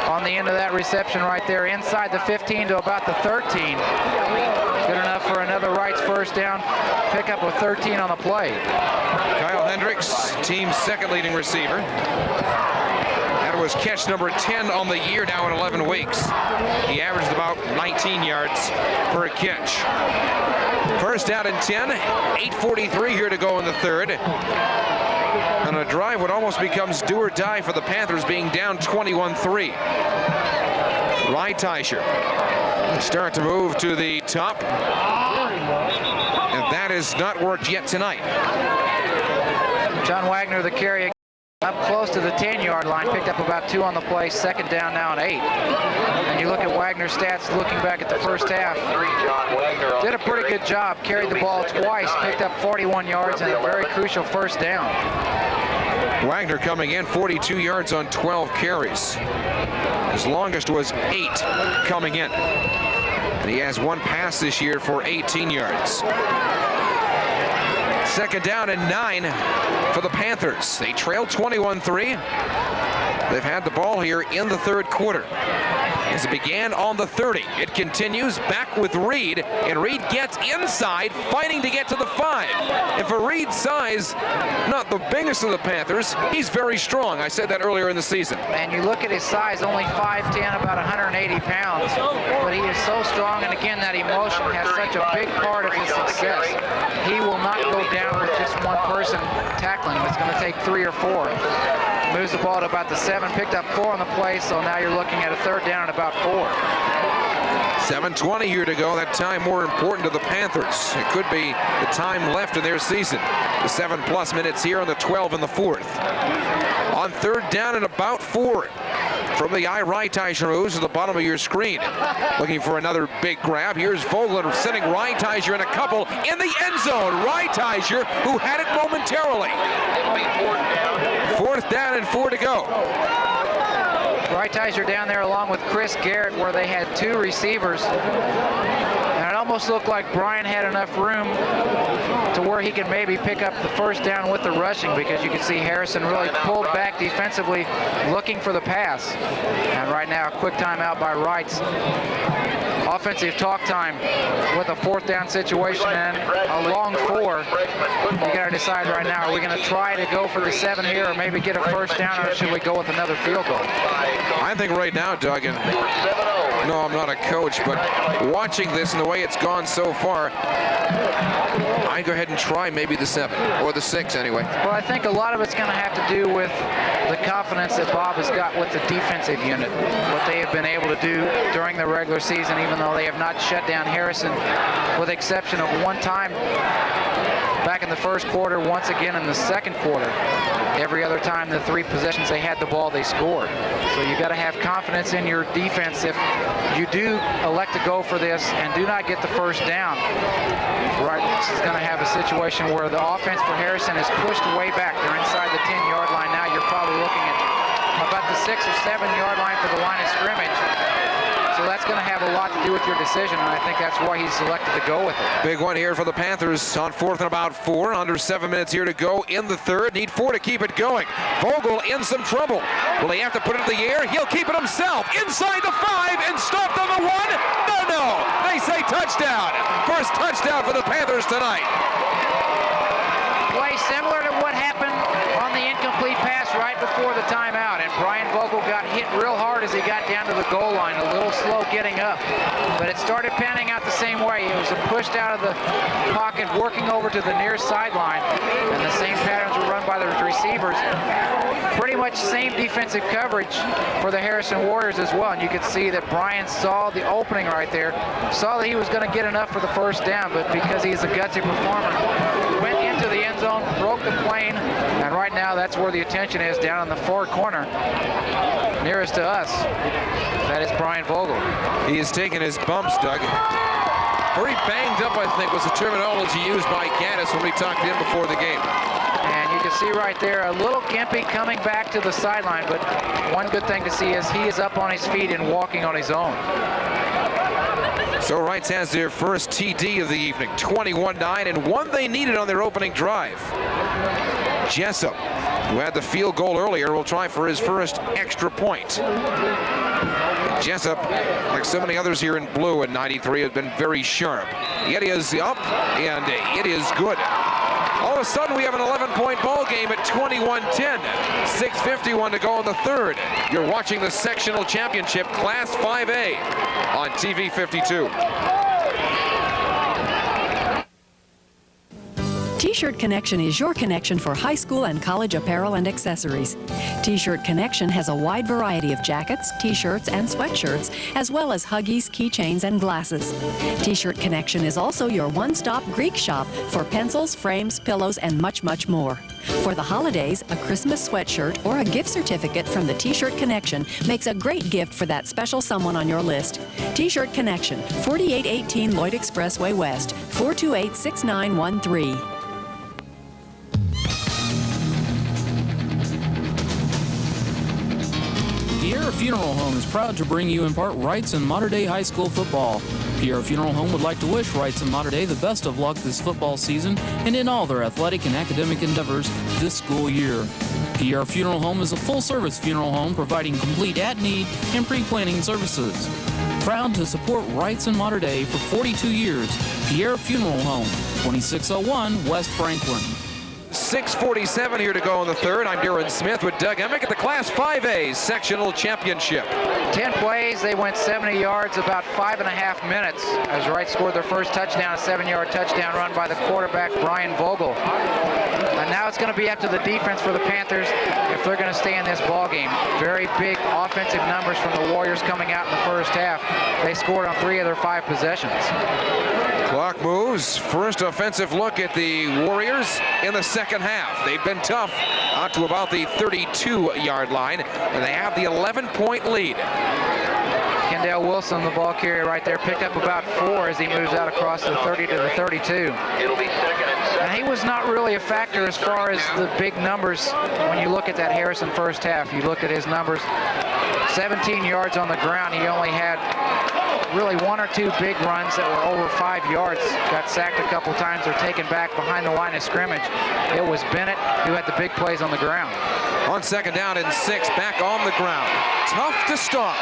Speaker 9: on the end of that reception right there, inside the 15 to about the 13. Good enough for another Wrights first down, pick up a 13 on the play.
Speaker 18: Kyle Hendricks, team's 2nd leading receiver. That was catch number 10 on the year now in 11 weeks. He averaged about 19 yards per catch. First down and 10, 8:43 here to go in the 3rd. And a drive would almost becomes do or die for the Panthers, being down 21-3. Reittiger start to move to the top. And that has not worked yet tonight.
Speaker 9: John Wagner, the carry up close to the 10-yard line, picked up about 2 on the play. Second down now and 8. And you look at Wagner's stats looking back at the first half. Did a pretty good job, carried the ball twice, picked up 41 yards and a very crucial first down.
Speaker 18: Wagner coming in 42 yards on 12 carries. His longest was 8 coming in. And he has 1 pass this year for 18 yards. Second down and 9 for the Panthers. They trail 21-3. They've had the ball here in the 3rd quarter. As it began on the 30, it continues back with Reed, and Reed gets inside, fighting to get to the 5. And for Reed's size, not the biggest of the Panthers, he's very strong. I said that earlier in the season.
Speaker 9: And you look at his size, only 5'10", about 180 pounds, but he is so strong, and again, that emotion has such a big part of his success. He will not go down with just one person tackling him. It's going to take 3 or 4. Moves the ball to about the 7, picked up 4 on the play, so now you're looking at a 3rd down and about 4.
Speaker 18: 7:20 here to go. That time more important to the Panthers. It could be the time left in their season. The 7+ minutes here on the 12 in the 4th. On 3rd down and about 4. From the Reittiger moves to the bottom of your screen. Looking for another big grab. Here's Vogel sending Reittiger in a couple in the end zone. Reittiger, who had it momentarily. 4th down and 4 to go.
Speaker 9: Reittiger down there along with Chris Garrett, where they had 2 receivers. And it almost looked like Brian had enough room to where he could maybe pick up the first down with the rushing, because you can see Harrison really pulled back defensively looking for the pass. And right now, a quick timeout by Wrights. Offensive talk time with a 4th down situation and a long 4. You got to decide right now, are we going to try to go for the 7 here or maybe get a first down, or should we go with another field goal?
Speaker 18: I think right now, Doug, and No, I'm not a coach, but watching this and the way it's gone so far, I'd go ahead and try maybe the 7 or the 6 anyway.
Speaker 9: Well, I think a lot of it's going to have to do with the confidence that Bob has got with the defensive unit, what they have been able to do during the regular season, even though they have not shut down Harrison, with the exception of one time back in the first quarter, once again in the second quarter. Every other time, the 3 possessions they had the ball, they scored. So you got to have confidence in your defense if you do elect to go for this and do not get the first down. Right, this is going to have a situation where the offense for Harrison is pushed way back. They're inside the 10-yard line now. You're probably looking at about the 6 or 7-yard line for the line of scrimmage. So that's going to have a lot to do with your decision, and I think that's why he's selected to go with it.
Speaker 18: Big one here for the Panthers on 4th and about 4. Under 7 minutes here to go in the third. Need 4 to keep it going. Vogel in some trouble. Will he have to put it in the air? He'll keep it himself. Inside the 5 and stopped on the 1. No. They say touchdown. First touchdown for the Panthers tonight.
Speaker 9: Play similar to what happened on the incomplete pass right before the timeout, and Brian Vogel got hit real hard as he got down to the goal line, a little slow getting up, but it started panning out the same way. It was pushed out of the pocket, working over to the near sideline, and the same patterns were run by the receivers. Pretty much same defensive coverage for the Harrison Warriors as well, and you could see that Brian saw the opening right there, saw that he was going to get enough for the first down, but because he's a gutsy performer, went into the end zone, broke the plane, and right now that's where the attention is, down in the far corner nearest to us. That is Brian Vogel.
Speaker 18: He has taken his bumps, Doug. Very banged up, I think, was the terminology used by Gaddis when we talked to him before the game.
Speaker 9: And you can see right there a little gimpy coming back to the sideline, but one good thing to see is he is up on his feet and walking on his own.
Speaker 18: So Reitz has their first TD of the evening, 21-9, and one they needed on their opening drive. Jessup, who had the field goal earlier, will try for his first extra point. Jessup, like so many others here in blue in 93, has been very sharp. It is up, and it is good. All of a sudden, we have an 11-point ball game at 21-10. 6:51 to go in the third. You're watching the sectional championship, Class 5A, on TV 52.
Speaker 3: T-Shirt Connection is your connection for high school and college apparel and accessories. T-Shirt Connection has a wide variety of jackets, T-shirts, and sweatshirts, as well as Huggies, keychains, and glasses. T-Shirt Connection is also your one-stop Greek shop for pencils, frames, pillows, and much, much more. For the holidays, a Christmas sweatshirt or a gift certificate from the T-Shirt Connection makes a great gift for that special someone on your list. T-Shirt Connection, 4818 Lloyd Expressway West, 428-6913.
Speaker 20: Pierre Funeral Home is proud to bring you in part Reitz and Mater Dei High School football. Pierre Funeral Home would like to wish Reitz and Mater Dei the best of luck this football season and in all their athletic and academic endeavors this school year. Pierre Funeral Home is a full-service funeral home providing complete at-need and pre-planning services. Proud to support Reitz and Mater Dei for 42 years, Pierre Funeral Home, 2601 West Franklin.
Speaker 18: 6:47 here to go in the third. I'm Darren Smith with Doug Emick at the Class 5A Sectional Championship.
Speaker 9: 10 plays, they went 70 yards, about 5.5 minutes, as Wright scored their first touchdown, a 7-yard touchdown run by the quarterback, Brian Vogel. And now it's going to be up to the defense for the Panthers if they're going to stay in this ball game. Very big offensive numbers from the Warriors coming out in the first half. They scored on 3 of their 5 possessions.
Speaker 18: Clock moves. First offensive look at the Warriors in the second half. They've been tough out to about the 32-yard line, and they have the 11-point lead.
Speaker 9: Kendall Wilson, the ball carrier right there, picked up about 4 as he moves out across the 30 to the 32. And he was not really a factor as far as the big numbers when you look at that Harrison first half. You look at his numbers, 17 yards on the ground. He only had really 1 or 2 big runs that were over 5 yards. Got sacked a couple times or taken back behind the line of scrimmage. It was Bennett who had the big plays on the ground.
Speaker 18: On second down and 6, back on the ground. Tough to stop.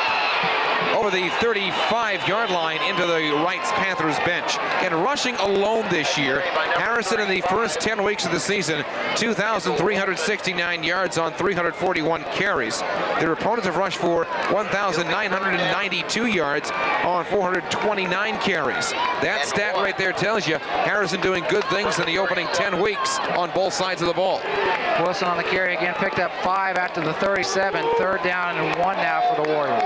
Speaker 18: over the 35-yard line into the Reitz Panthers bench. And rushing alone this year, Harrison in the first 10 weeks of the season, 2,369 yards on 341 carries. Their opponents have rushed for 1,992 yards on 429 carries. That stat right there tells you Harrison doing good things in the opening 10 weeks on both sides of the ball.
Speaker 9: Wilson on the carry again, picked up 5 after the 37. 3rd down and 1 now for the Warriors.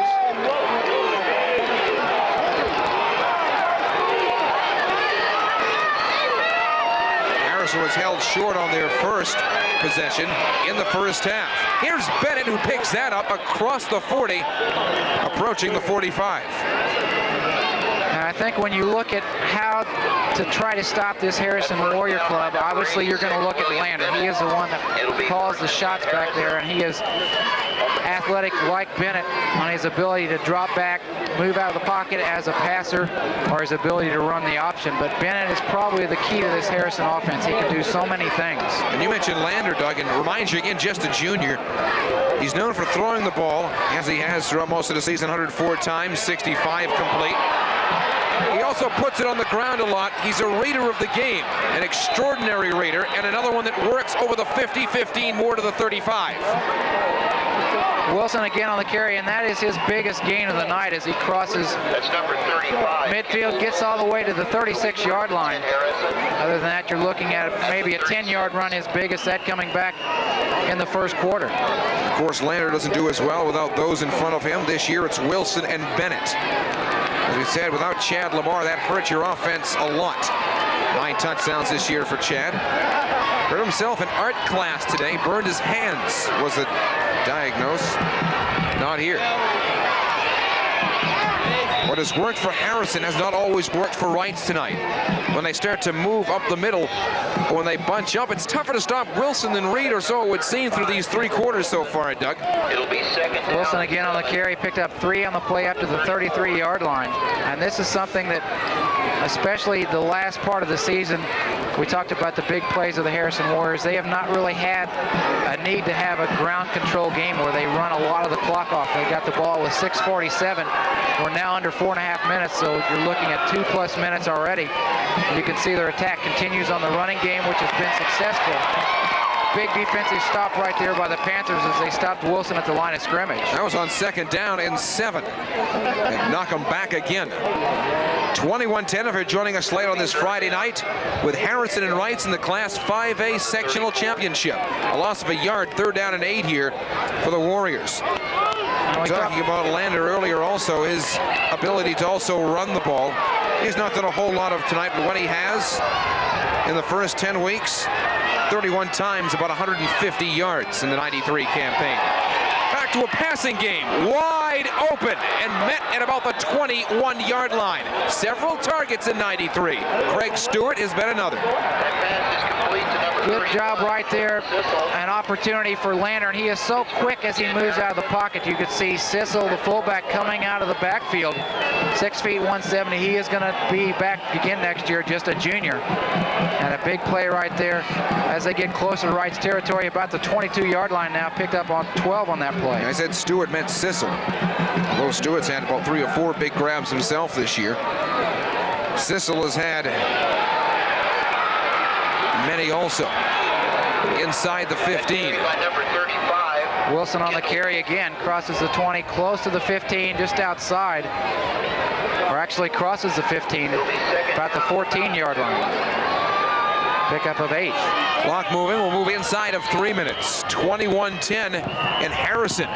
Speaker 18: Harrison was held short on their first possession in the first half. Here's Bennett, who picks that up across the 40, approaching the 45.
Speaker 9: And I think when you look at how to try to stop this Harrison Warrior club, obviously you're going to look at Lander. He is the one that calls the shots back there, and he is athletic like Bennett on his ability to drop back, move out of the pocket as a passer, or his ability to run the option. But Bennett is probably the key to this Harrison offense. He can do so many things.
Speaker 18: And you mentioned Lander, Doug, and reminds you again, just a junior. He's known for throwing the ball, as he has throughout most of the season, 104 times, 65 complete. He also puts it on the ground a lot. He's a reader of the game, an extraordinary reader, and another one that works over the 50, 15, more to the 35.
Speaker 9: Wilson again on the carry, and that is his biggest gain of the night as he crosses midfield, gets all the way to the 36-yard line. Other than that, you're looking at maybe a 10-yard run, his biggest, that coming back in the first quarter.
Speaker 18: Of course, Lander doesn't do as well without those in front of him. This year, it's Wilson and Bennett. As we said, without Chad Lamar, that hurt your offense a lot. 9 touchdowns this year for Chad. Hurt himself in art class today. Burned his hands, was the diagnosis. Not here. What has worked for Harrison has not always worked for Reitz tonight. When they start to move up the middle, or when they bunch up, it's tougher to stop Wilson than Reed, or so it would seem through these 3 quarters so far, Doug.
Speaker 15: It'll be second down.
Speaker 9: Wilson again on the carry, picked up 3 on the play up to the 33-yard line. And this is something that, especially the last part of the season, we talked about the big plays of the Harrison Warriors. They have not really had a need to have a ground control game where they run a lot of the clock off. They got the ball with 6:47. We're now under 4.5 minutes, so you're looking at 2+ minutes already. You can see their attack continues on the running game, which has been successful. Big defensive stop right there by the Panthers as they stopped Wilson at the line of scrimmage.
Speaker 18: That was on 2nd down and 7. And knock him back again. 21-10 if you're joining us late on this Friday night with Harrison and Reitz in the Class 5A Sectional Championship. A loss of a yard, 3rd down and 8 here for the Warriors. Talking about Lander earlier also, his ability to also run the ball. He's not done a whole lot of tonight, but what he has in the first 10 weeks, 31 times, about 150 yards in the 93 campaign. Back to a passing game, wide open, and met at about the 21-yard line. Several targets in 93. Craig Stewart has been another.
Speaker 9: Good job right there. An opportunity for Lander, and he is so quick as he moves out of the pocket. You could see Sissel, the fullback, coming out of the backfield. 6 feet 170. He is going to be back again next year, just a junior. And a big play right there as they get closer to Wright's territory, about the 22-yard line now, picked up on 12 on that play.
Speaker 18: I said Stewart meant Sissel. Although Stewart's had about 3 or 4 big grabs himself this year. Sissel has had many also inside the 15.
Speaker 9: Wilson on the carry again, crosses the 20, close to the 15, just outside. Or actually crosses the 15, about the 14-yard line. Pickup of 8.
Speaker 18: Clock moving, we'll move inside of 3 minutes. 21-10, and Harrison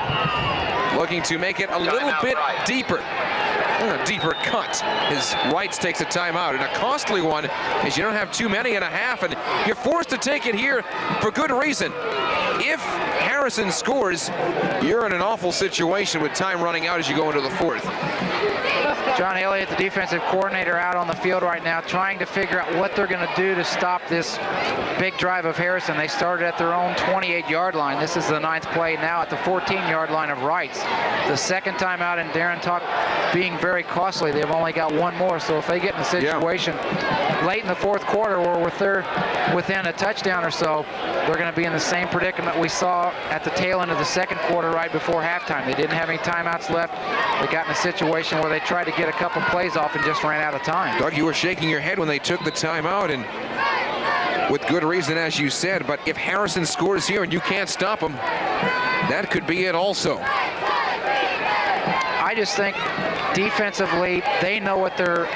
Speaker 18: looking to make it a little bit deeper. A deeper cut as Reitz takes a timeout, and a costly one as you don't have too many and a half, and you're forced to take it here for good reason. If Harrison scores, you're in an awful situation with time running out as you go into the 4th.
Speaker 9: John Elliott, the defensive coordinator, out on the field right now trying to figure out what they're going to do to stop this big drive of Harrison. They started at their own 28-yard line. This is the 9th play now at the 14-yard line of Reitz. The second time out, and Darren talked being very costly. They've only got one more, so if they get in a situation late in the 4th quarter where they're within a touchdown or so, they're going to be in the same predicament we saw at the tail end of the 2nd quarter right before halftime. They didn't have any timeouts left. They got in a situation where they tried to get a couple plays off and just ran out of time.
Speaker 18: Doug, you were shaking your head when they took the timeout, and with good reason, as you said, but if Harrison scores here and you can't stop him, that could be it also.
Speaker 9: I just think defensively, they know what their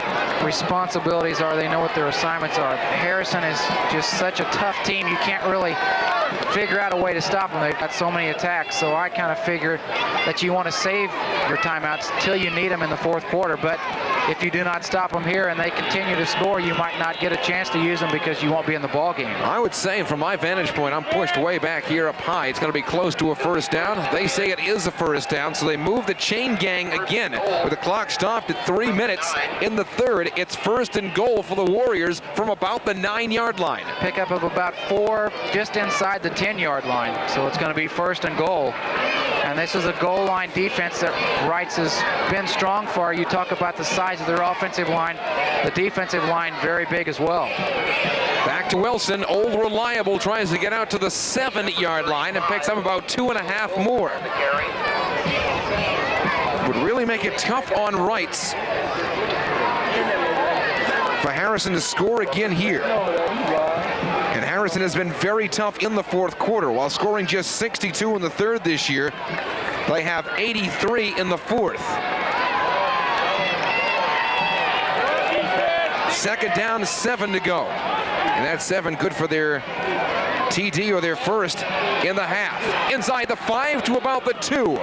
Speaker 9: responsibilities are. They know what their assignments are. Harrison is just such a tough team. You can't really figure out a way to stop them. They've got so many attacks, so I kind of figured that you want to save your timeouts till you need them in the 4th quarter. But if you do not stop them here and they continue to score, you might not get a chance to use them because you won't be in the ball game.
Speaker 18: I would say, from my vantage point, I'm pushed way back here up high. It's going to be close to a first down. They say it is a first down, so they move the chain gang again. With the clock stopped at 3 minutes in the 3rd, it's 1st and goal for the Warriors from about the 9-yard line.
Speaker 9: Pickup of about 4 just inside the 10-yard line, so it's going to be 1st and goal. And this is a goal line defense that Reitz has been strong for. You talk about the size of their offensive line, the defensive line very big as well.
Speaker 18: Back to Wilson. Old Reliable tries to get out to the 7-yard line and picks up about 2.5 more. Would really make it tough on Reitz for Harrison to score again here. And Harrison has been very tough in the 4th quarter. While scoring just 62 in the 3rd this year, they have 83 in the 4th. 2nd down, 7 to go. And that's 7 good for their TD, or their first in the half. Inside the 5 to about the 2.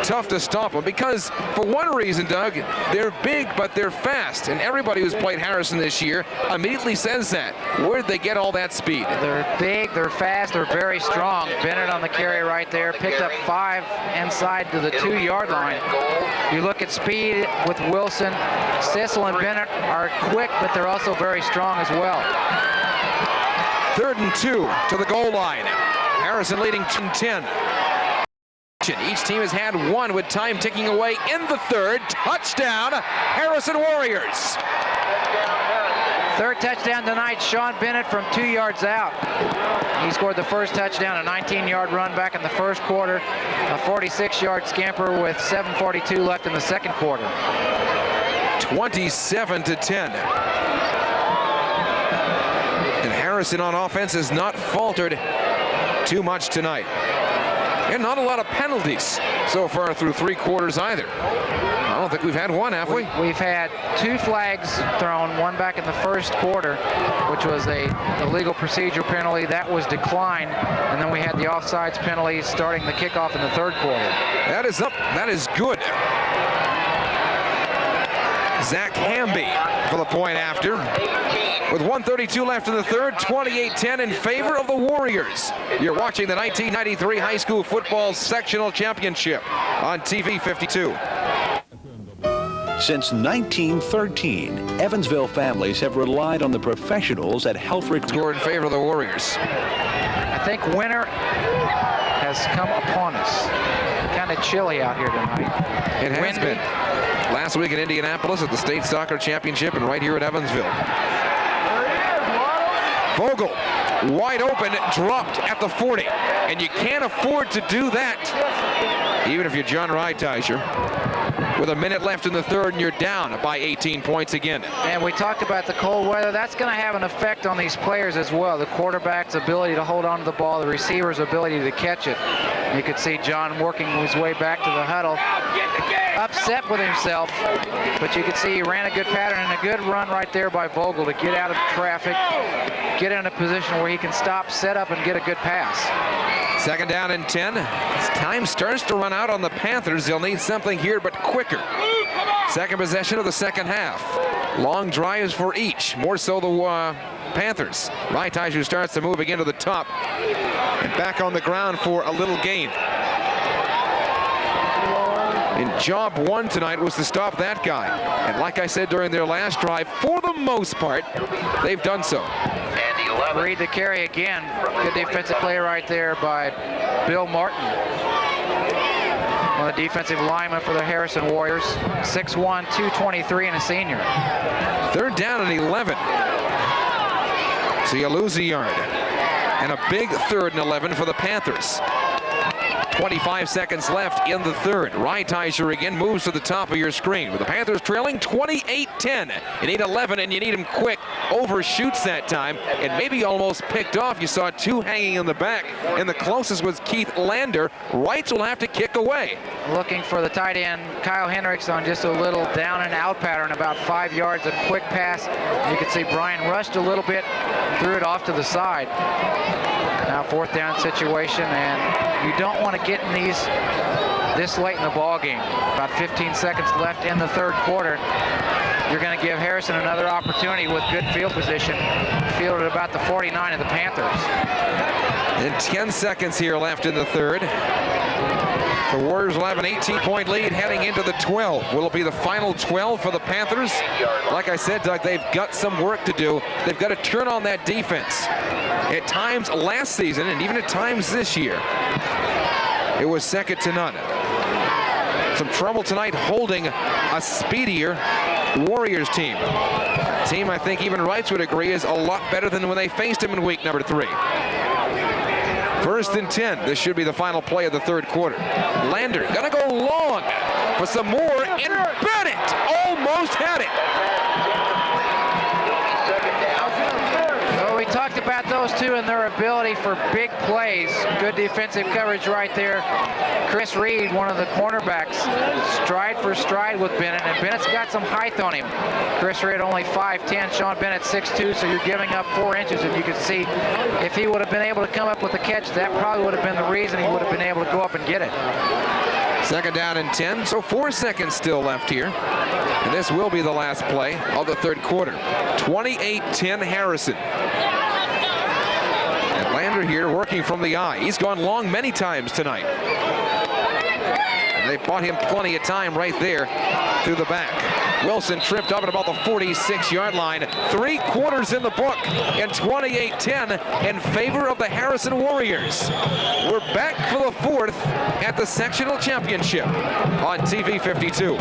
Speaker 18: Tough to stop them because, for one reason, Doug, they're big, but they're fast. And everybody who's played Harrison this year immediately says that. Where'd they get all that speed?
Speaker 9: They're big, they're fast, they're very strong. Bennett on the carry right there, picked up 5 inside to the 2-yard line. You look at speed with Wilson, Sissel and Bennett are quick, but they're also very strong as well.
Speaker 18: 3rd and 2 to the goal line. Harrison leading 10. Each team has had one with time ticking away in the 3rd. Touchdown, Harrison Warriors.
Speaker 9: 3rd touchdown tonight, Sean Bennett from 2 yards out. He scored the first touchdown, a 19-yard run back in the 1st quarter, a 46-yard scamper with 7:42 left in the 2nd quarter.
Speaker 18: 27-10. And Harrison on offense has not faltered too much tonight. And not a lot of penalties so far through 3 quarters either. I don't think we've had one, have we?
Speaker 9: We've had 2 flags thrown, one back in the 1st quarter, which was a illegal procedure penalty. That was declined. And then we had the offsides penalty starting the kickoff in the 3rd quarter.
Speaker 18: That is up. That is good. Zach Hamby for the point after. With 1:32 left in the 3rd, 28-10 in favor of the Warriors. You're watching the 1993 High School Football Sectional Championship on TV 52.
Speaker 19: Since 1913, Evansville families have relied on the professionals at Helfrich.
Speaker 18: Score in favor of the Warriors.
Speaker 9: I think winter has come upon us. Kind of chilly out here tonight.
Speaker 18: It has been. Last week in Indianapolis at the State Soccer Championship, and right here at Evansville. Vogel, wide open, dropped at the 40. And you can't afford to do that, even if you're John Reitz. With a minute left in the 3rd, and you're down by 18 points again.
Speaker 9: And we talked about the cold weather. That's going to have an effect on these players as well. The quarterback's ability to hold on to the ball, the receiver's ability to catch it. You could see John working his way back to the huddle, upset with himself, but you could see he ran a good pattern and a good run right there by Vogel to get out of traffic, get in a position where he can stop, set up, and get a good pass.
Speaker 18: 2nd down and 10. As time starts to run out on the Panthers, they'll need something here, but quicker. 2nd possession of the 2nd half. Long drives for each, more so the Panthers. Reitz, who starts to move again to the top and back on the ground for a little gain. And job one tonight was to stop that guy. And like I said during their last drive, for the most part, they've done so.
Speaker 9: Reed the carry again. Good defensive play right there by Bill Martin. One of the defensive linemen for the Harrison Warriors. 6'1", 223, and a senior.
Speaker 18: Third down and 11. So you lose a yard. And a big 3rd and 11 for the Panthers. 25 seconds left in the third. Reitz again moves to the top of your screen. With the Panthers trailing 28-10. You need 11 and you need him quick. Overshoots that time and maybe almost picked off. You saw 2 hanging in the back and the closest was Keith Lander. Reitz will have to kick away.
Speaker 9: Looking for the tight end Kyle Hendricks on just a little down and out pattern, about 5 yards, a quick pass. You can see Brian rushed a little bit, threw it off to the side. Now 4th down situation, and you don't want to get in these this late in the ball game. About 15 seconds left in the third quarter. You're going to give Harrison another opportunity with good field position. Fielded about the 49 of the Panthers.
Speaker 18: And 10 seconds here left in the third. The Warriors will have an 18-point lead heading into the 12. Will it be the final 12 for the Panthers? Like I said, Doug, they've got some work to do. They've got to turn on that defense. At times last season, and even at times this year, it was second to none. Some trouble tonight holding a speedier Warriors team. A team I think even Reitz would agree is a lot better than when they faced him in week number 3. 1st and 10. This should be the final play of the third quarter. Lander gonna go long for some more, and Bennett almost had it.
Speaker 9: Well, we talked about those two and their ability for big plays. Good defensive coverage right there. Chris Reed, one of the cornerbacks, stride for stride with Bennett, and Bennett's got some height on him. Chris Reed only 5'10", Sean Bennett 6'2", so you're giving up 4 inches, and you can see if he would have been able to come up with a catch, that probably would have been the reason he would have been able to go up and get it.
Speaker 18: 2nd down and 10, so 4 seconds still left here. And this will be the last play of the third quarter. 28-10 Harrison. And Lander here working from the eye. He's gone long many times tonight. And they bought him plenty of time right there through the back. Wilson tripped up at about the 46-yard line. 3 quarters in the book, and 28-10 in favor of the Harrison Warriors. We're back for the 4th at the sectional championship on TV 52.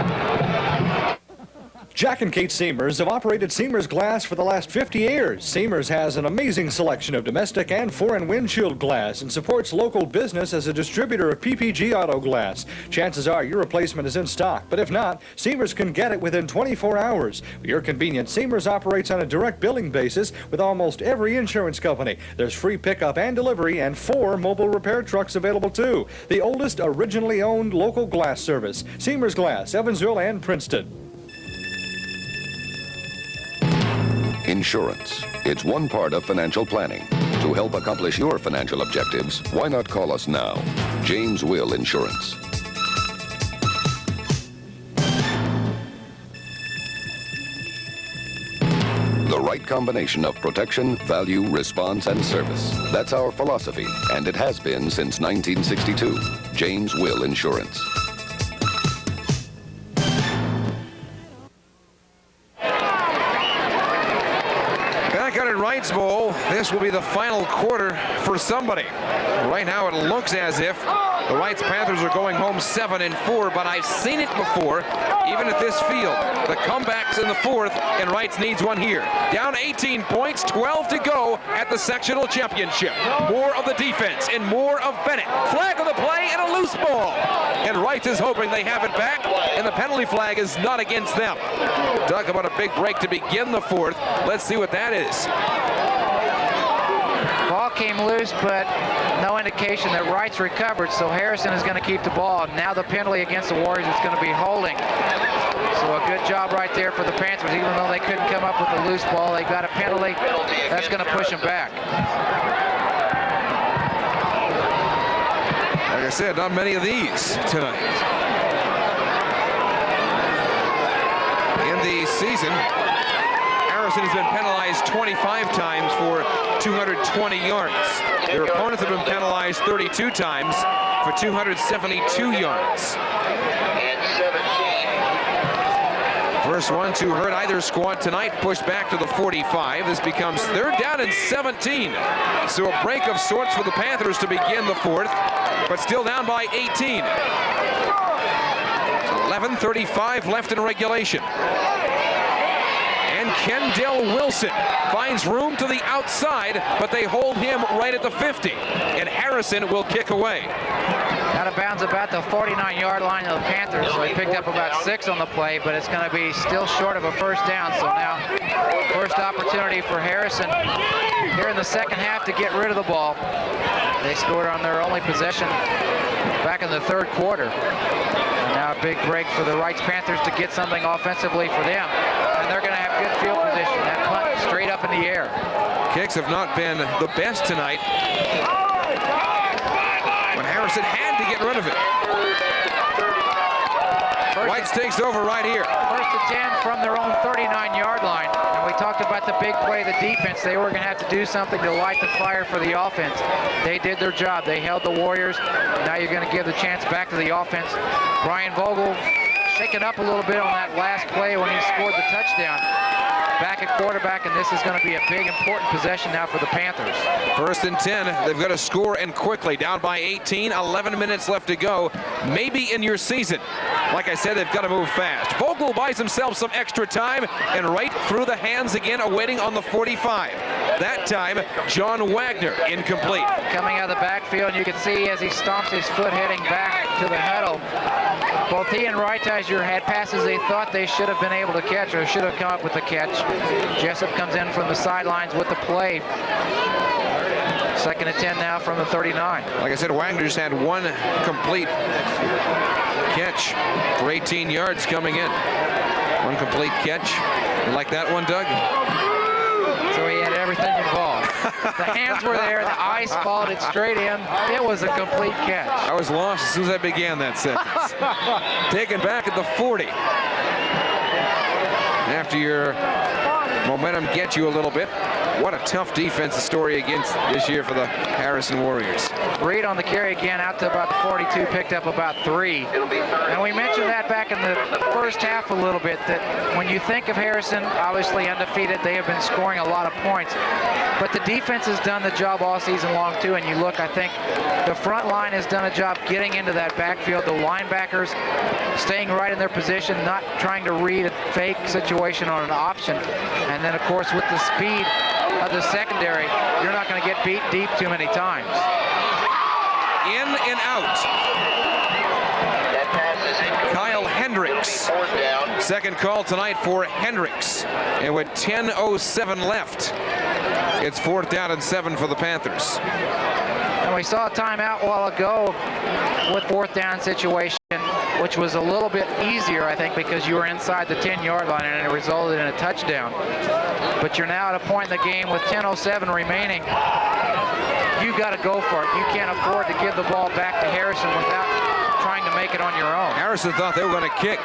Speaker 21: Jack and Kate Seamers have operated Seamers Glass for the last 50 years. Seamers has an amazing selection of domestic and foreign windshield glass and supports local business as a distributor of PPG auto glass. Chances are your replacement is in stock, but if not, Seamers can get it within 24 hours. For your convenience, Seamers operates on a direct billing basis with almost every insurance company. There's free pickup and delivery and 4 mobile repair trucks available too. The oldest originally owned local glass service. Seamers Glass, Evansville and Princeton.
Speaker 12: Insurance. It's one part of financial planning. To help accomplish your financial objectives, why not call us now? James Will Insurance. The right combination of protection, value, response, and service. That's our philosophy, and it has been since 1962. James Will Insurance.
Speaker 18: Reitz Bowl, this will be the final quarter for somebody. Right now it looks as if the Reitz Panthers are going home 7-4, but I've seen it before, even at this field. The comebacks in the 4th, and Reitz needs one here. Down 18 points, 12 to go at the sectional championship. More of the defense and more of Bennett. Flag on the play and a loose ball. And Reitz is hoping they have it back, and the penalty flag is not against them. Talk about a big break to begin the 4th. Let's see what that is.
Speaker 9: Ball came loose, but no indication that Reitz recovered, so Harrison is going to keep the ball. Now the penalty against the Warriors is going to be holding. So a good job right there for the Panthers. Even though they couldn't come up with a loose ball, they got a penalty. That's going to push them back.
Speaker 18: Like I said, not many of these tonight. In the season, Harrison has been penalized 25 times for 220 yards. Their opponents have been penalized 32 times for 272 yards. First one to hurt either squad tonight, pushed back to the 45. This becomes 3rd down and 17. So a break of sorts for the Panthers to begin the 4th, but still down by 18. 11:35 left in regulation. And Kendall Wilson finds room to the outside, but they hold him right at the 50. And Harrison will kick away.
Speaker 9: Out of bounds about the 49-yard line of the Panthers. So he picked up about 6 on the play, but it's going to be still short of a first down. So now first opportunity for Harrison here in the second half to get rid of the ball. They scored on their only possession back in the 3rd quarter. And now a big break for the Reitz Panthers to get something offensively for them. And they're going to have good field position. That punt straight up in the air.
Speaker 18: Kicks have not been the best tonight. When Harrison had to get rid of it. Reitz takes over right here.
Speaker 9: First and 10 from their own 39-yard line. And we talked about the big play, the defense. They were going to have to do something to light the fire for the offense. They did their job. They held the Warriors. Now you're going to give the chance back to the offense. Brian Vogel shaken up a little bit on that last play when he scored the touchdown. Back at quarterback, and this is going to be a big, important possession now for the Panthers.
Speaker 18: First and 10. They've got to score, and quickly. Down by 18. 11 minutes left to go. Maybe in your season. Like I said, they've got to move fast. Vogel buys himself some extra time, and right through the hands again, awaiting on the 45. That time, John Wagner, incomplete.
Speaker 9: Coming out of the backfield, you can see as he stomps his foot heading back to the huddle. Both he and Reitziger had passes they thought they should have been able to catch, or should have come up with the catch. Jessup comes in from the sidelines with the play. Second and 10 now from the 39.
Speaker 18: Like I said, Wagner's had one complete catch for 18 yards coming in. One complete catch. You like that one, Doug?
Speaker 9: So he had everything involved. The hands were there, the eyes followed it straight in. It was a complete catch.
Speaker 18: I was lost as soon as I began that sentence. Taken back at the 40. After your momentum gets you a little bit. What a tough defensive story against this year for the Harrison Warriors.
Speaker 9: Reed on the carry again out to about the 42, picked up about 3. And we mentioned that back in the first half a little bit, that when you think of Harrison, obviously undefeated, they have been scoring a lot of points. But the defense has done the job all season long too, and you look, I think the front line has done a job getting into that backfield. The linebackers staying right in their position, not trying to read a fake situation on an option. And then of course with the speed of the secondary, you're not going to get beat deep too many times.
Speaker 18: In and out. Kyle Hendricks. Second call tonight for Hendricks. And with 10:07 left, it's 4th down and 7 for the Panthers.
Speaker 9: And we saw a timeout a while ago with 4th down situation, which was a little bit easier, I think, because you were inside the 10-yard line and it resulted in a touchdown. But you're now at a point in the game with 10:07 remaining. You got to go for it. You can't afford to give the ball back to Harrison without trying to make it on your own.
Speaker 18: Harrison thought they were going to kick.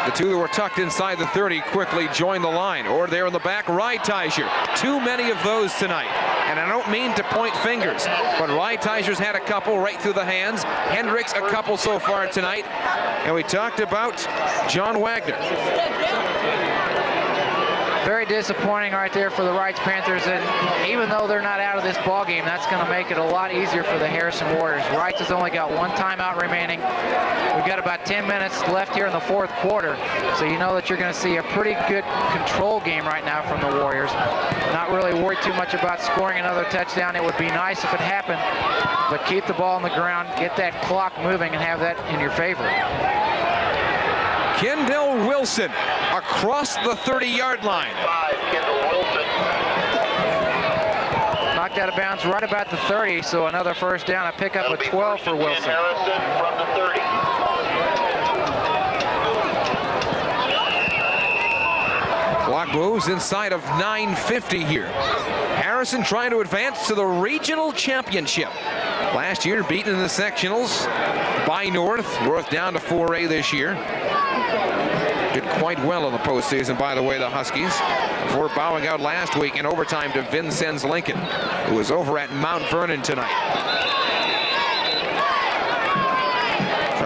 Speaker 18: The two that were tucked inside the 30 quickly joined the line. Or there in the back, Reitziger. Too many of those tonight. And I don't mean to point fingers, but Reitziger's had a couple right through the hands. Hendricks a couple so far tonight. And we talked about John Wagner.
Speaker 9: Very disappointing right there for the Reitz Panthers, and even though they're not out of this ball game, that's going to make it a lot easier for the Harrison Warriors. Reitz has only got 1 timeout remaining. We've got about 10 minutes left here in the 4th quarter, so you know that you're going to see a pretty good control game right now from the Warriors. Not really worried too much about scoring another touchdown. It would be nice if it happened, but keep the ball on the ground, get that clock moving, and have that in your favor.
Speaker 18: Kendall Wilson across the 30-yard line.
Speaker 9: Knocked out of bounds right about the 30, so another first down. A pickup of 12 for Wilson.
Speaker 4: Harrison from the 30.
Speaker 18: Clock moves inside of 9:50 here. Harrison trying to advance to the regional championship. Last year beaten in the sectionals by North. North down to 4A this year. Did quite well in the postseason, by the way, the Huskies, before bowing out last week in overtime to Vincennes Lincoln, who was over at Mount Vernon tonight.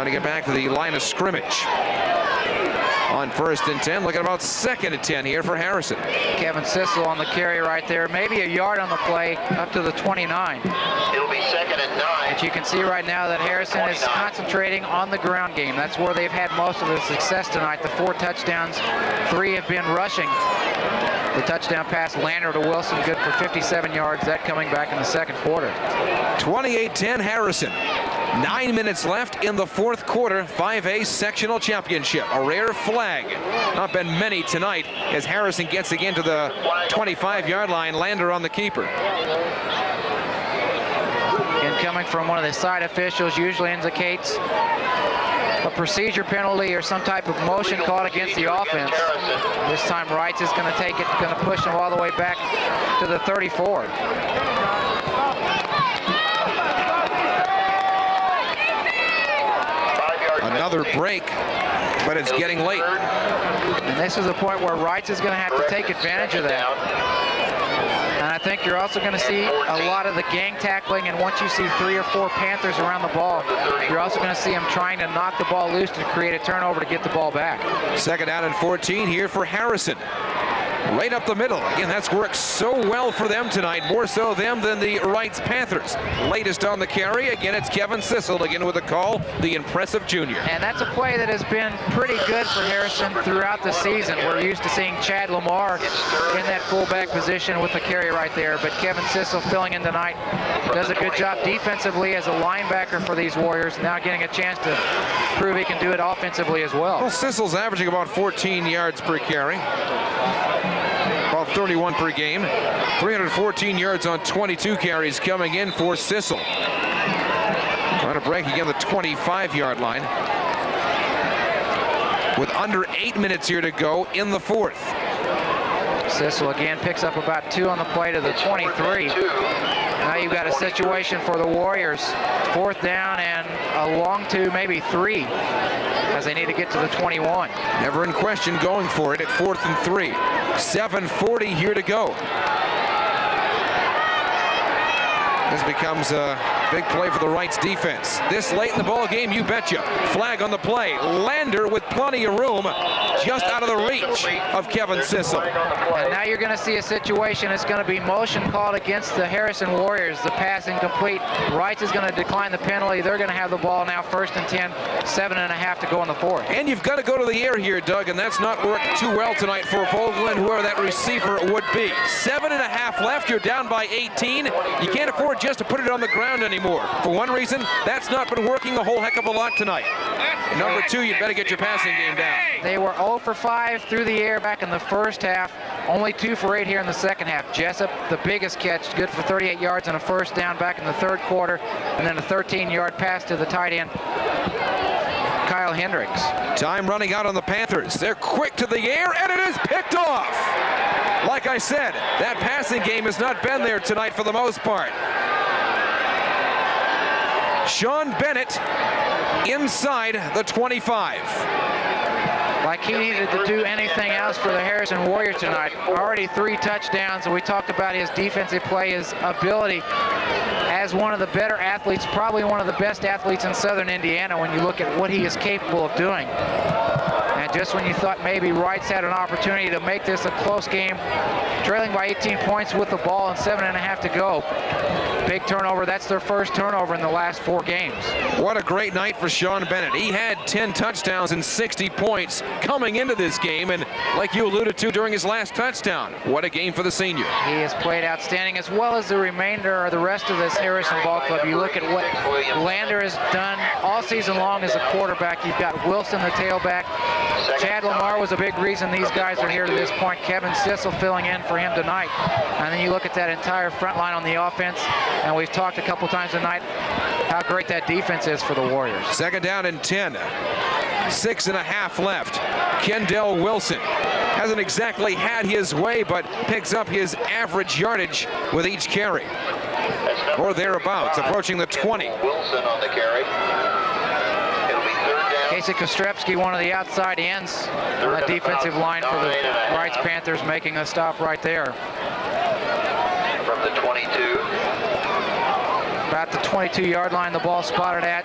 Speaker 18: trying to get back to the line of scrimmage. On 1st and 10, looking about 2nd and 10 here for Harrison.
Speaker 9: Kevin Sissel on the carry right there. Maybe a yard on the play up to the 29.
Speaker 15: It'll be 2nd and 9.
Speaker 9: But you can see right now that Harrison is concentrating on the ground game. That's where they've had most of the success tonight. The 4 touchdowns, 3 have been rushing. The touchdown pass, Lander to Wilson, good for 57 yards. That coming back in the 2nd quarter.
Speaker 18: 28-10 Harrison. 9 minutes left in the 4th quarter. 5A sectional championship. A rare flag. Not been many tonight as Harrison gets again to the 25-yard line. Lander on the keeper.
Speaker 9: Again, coming from one of the side officials usually indicates a procedure penalty or some type of motion called against the offense. This time Reitz is going to take it, going to push him all the way back to the 34.
Speaker 18: Another break, but it's getting late.
Speaker 9: And this is the point where Reitz is going to have to take advantage of that. And I think you're also going to see a lot of the gang tackling, and once you see 3 or 4 Panthers around the ball, you're also going to see them trying to knock the ball loose to create a turnover to get the ball back.
Speaker 18: 2nd down and 14 here for Harrison. Right up the middle. Again, that's worked so well for them tonight, more so them than the Reitz Panthers. Latest on the carry, again, it's Kevin Sissel again with a call, the impressive junior.
Speaker 9: And that's a play that has been pretty good for Harrison throughout the season. We're used to seeing Chad Lamar in that fullback position with the carry right there, but Kevin Sissel filling in tonight does a good job defensively as a linebacker for these Warriors, now getting a chance to prove he can do it offensively as well.
Speaker 18: Well, Sissel's averaging about 14 yards per carry. About 31 per game. 314 yards on 22 carries coming in for Sissel. Trying to break again the 25-yard line. With under 8 minutes here to go in the 4th.
Speaker 9: Sissel again picks up about 2 on the play to the 23. Now you've got a situation for the Warriors. 4th down and a long 2, maybe 3, as they need to get to the 21.
Speaker 18: Never in question going for it at 4th and 3. 7:40 here to go. This becomes a big play for the Reitz defense. This late in the ball game, you betcha. Flag on the play. Lander with plenty of room, just out of the reach of Kevin Sissel.
Speaker 9: And now you're going to see a situation. It's going to be motion called against the Harrison Warriors. The pass incomplete. Reitz is going to decline the penalty. They're going to have the ball now 1st and 10, 7.5 to go in the 4th.
Speaker 18: And you've got to go to the air here, Doug, and that's not worked too well tonight for Vogel and whoever that receiver would be. 7.5 left. You're down by 18. You can't afford just to put it on the ground anymore. For one reason, that's not been working a whole heck of a lot tonight. And number 2, you better get your passing game down.
Speaker 9: They were 0 for 5 through the air back in the 1st half. Only 2 for 8 here in the 2nd half. Jessup, the biggest catch, good for 38 yards and a 1st down back in the 3rd quarter. And then a 13-yard pass to the tight end, Kyle Hendricks.
Speaker 18: Time running out on the Panthers. They're quick to the air, and it is picked off. Like I said, that passing game has not been there tonight for the most part. Sean Bennett inside the 25.
Speaker 9: Like he needed to do anything else for the Harrison Warriors tonight. Already 3 touchdowns, and we talked about his defensive play, his ability as one of the better athletes, probably one of the best athletes in Southern Indiana when you look at what he is capable of doing. And just when you thought maybe Reitz had an opportunity to make this a close game, trailing by 18 points with the ball and 7.5 to go. Big turnover. That's their 1st turnover in the last 4 games.
Speaker 18: What a great night for Sean Bennett. He had 10 touchdowns and 60 points coming into this game, and like you alluded to during his last touchdown, what a game for the senior.
Speaker 9: He has played outstanding, as well as the remainder or the rest of this Harrison ball club. You look at what Lander has done all season long as a quarterback. You've got Wilson, the tailback. Chad Lamar was a big reason these guys are here to this point. Kevin Sissel filling in for him tonight. And then you look at that entire front line on the offense, and we've talked a couple times tonight how great that defense is for the Warriors.
Speaker 18: 2nd down and 10. 6.5 left. Kendall Wilson hasn't exactly had his way, but picks up his average yardage with each carry. Or thereabouts, approaching the 20.
Speaker 15: Wilson on the carry. It'll be 3rd down.
Speaker 9: Casey Kostrepski, one of the outside ends on that defensive line for the Reitz Panthers, making a stop right there.
Speaker 15: From the 22.
Speaker 9: About About the 22-yard line, the ball spotted at.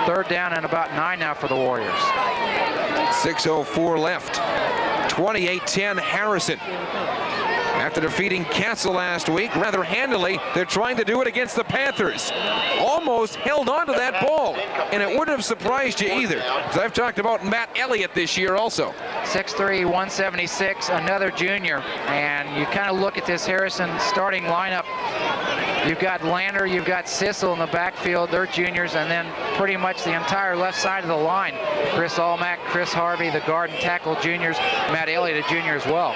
Speaker 9: Third down and about 9 now for the Warriors.
Speaker 18: 6:04 left. 28-10 Harrison. After defeating Castle last week rather handily, they're trying to do it against the Panthers. Almost held on to that ball, and it wouldn't have surprised you either, because I've talked about Matt Elliott this year also.
Speaker 9: 6'3", 176, another junior, and you kind of look at this Harrison starting lineup. You've got Lander, you've got Sissel in the backfield, they're juniors, and then pretty much the entire left side of the line. Chris Almack, Chris Harvey, the guard and tackle juniors, Matt Elliott, a junior as well.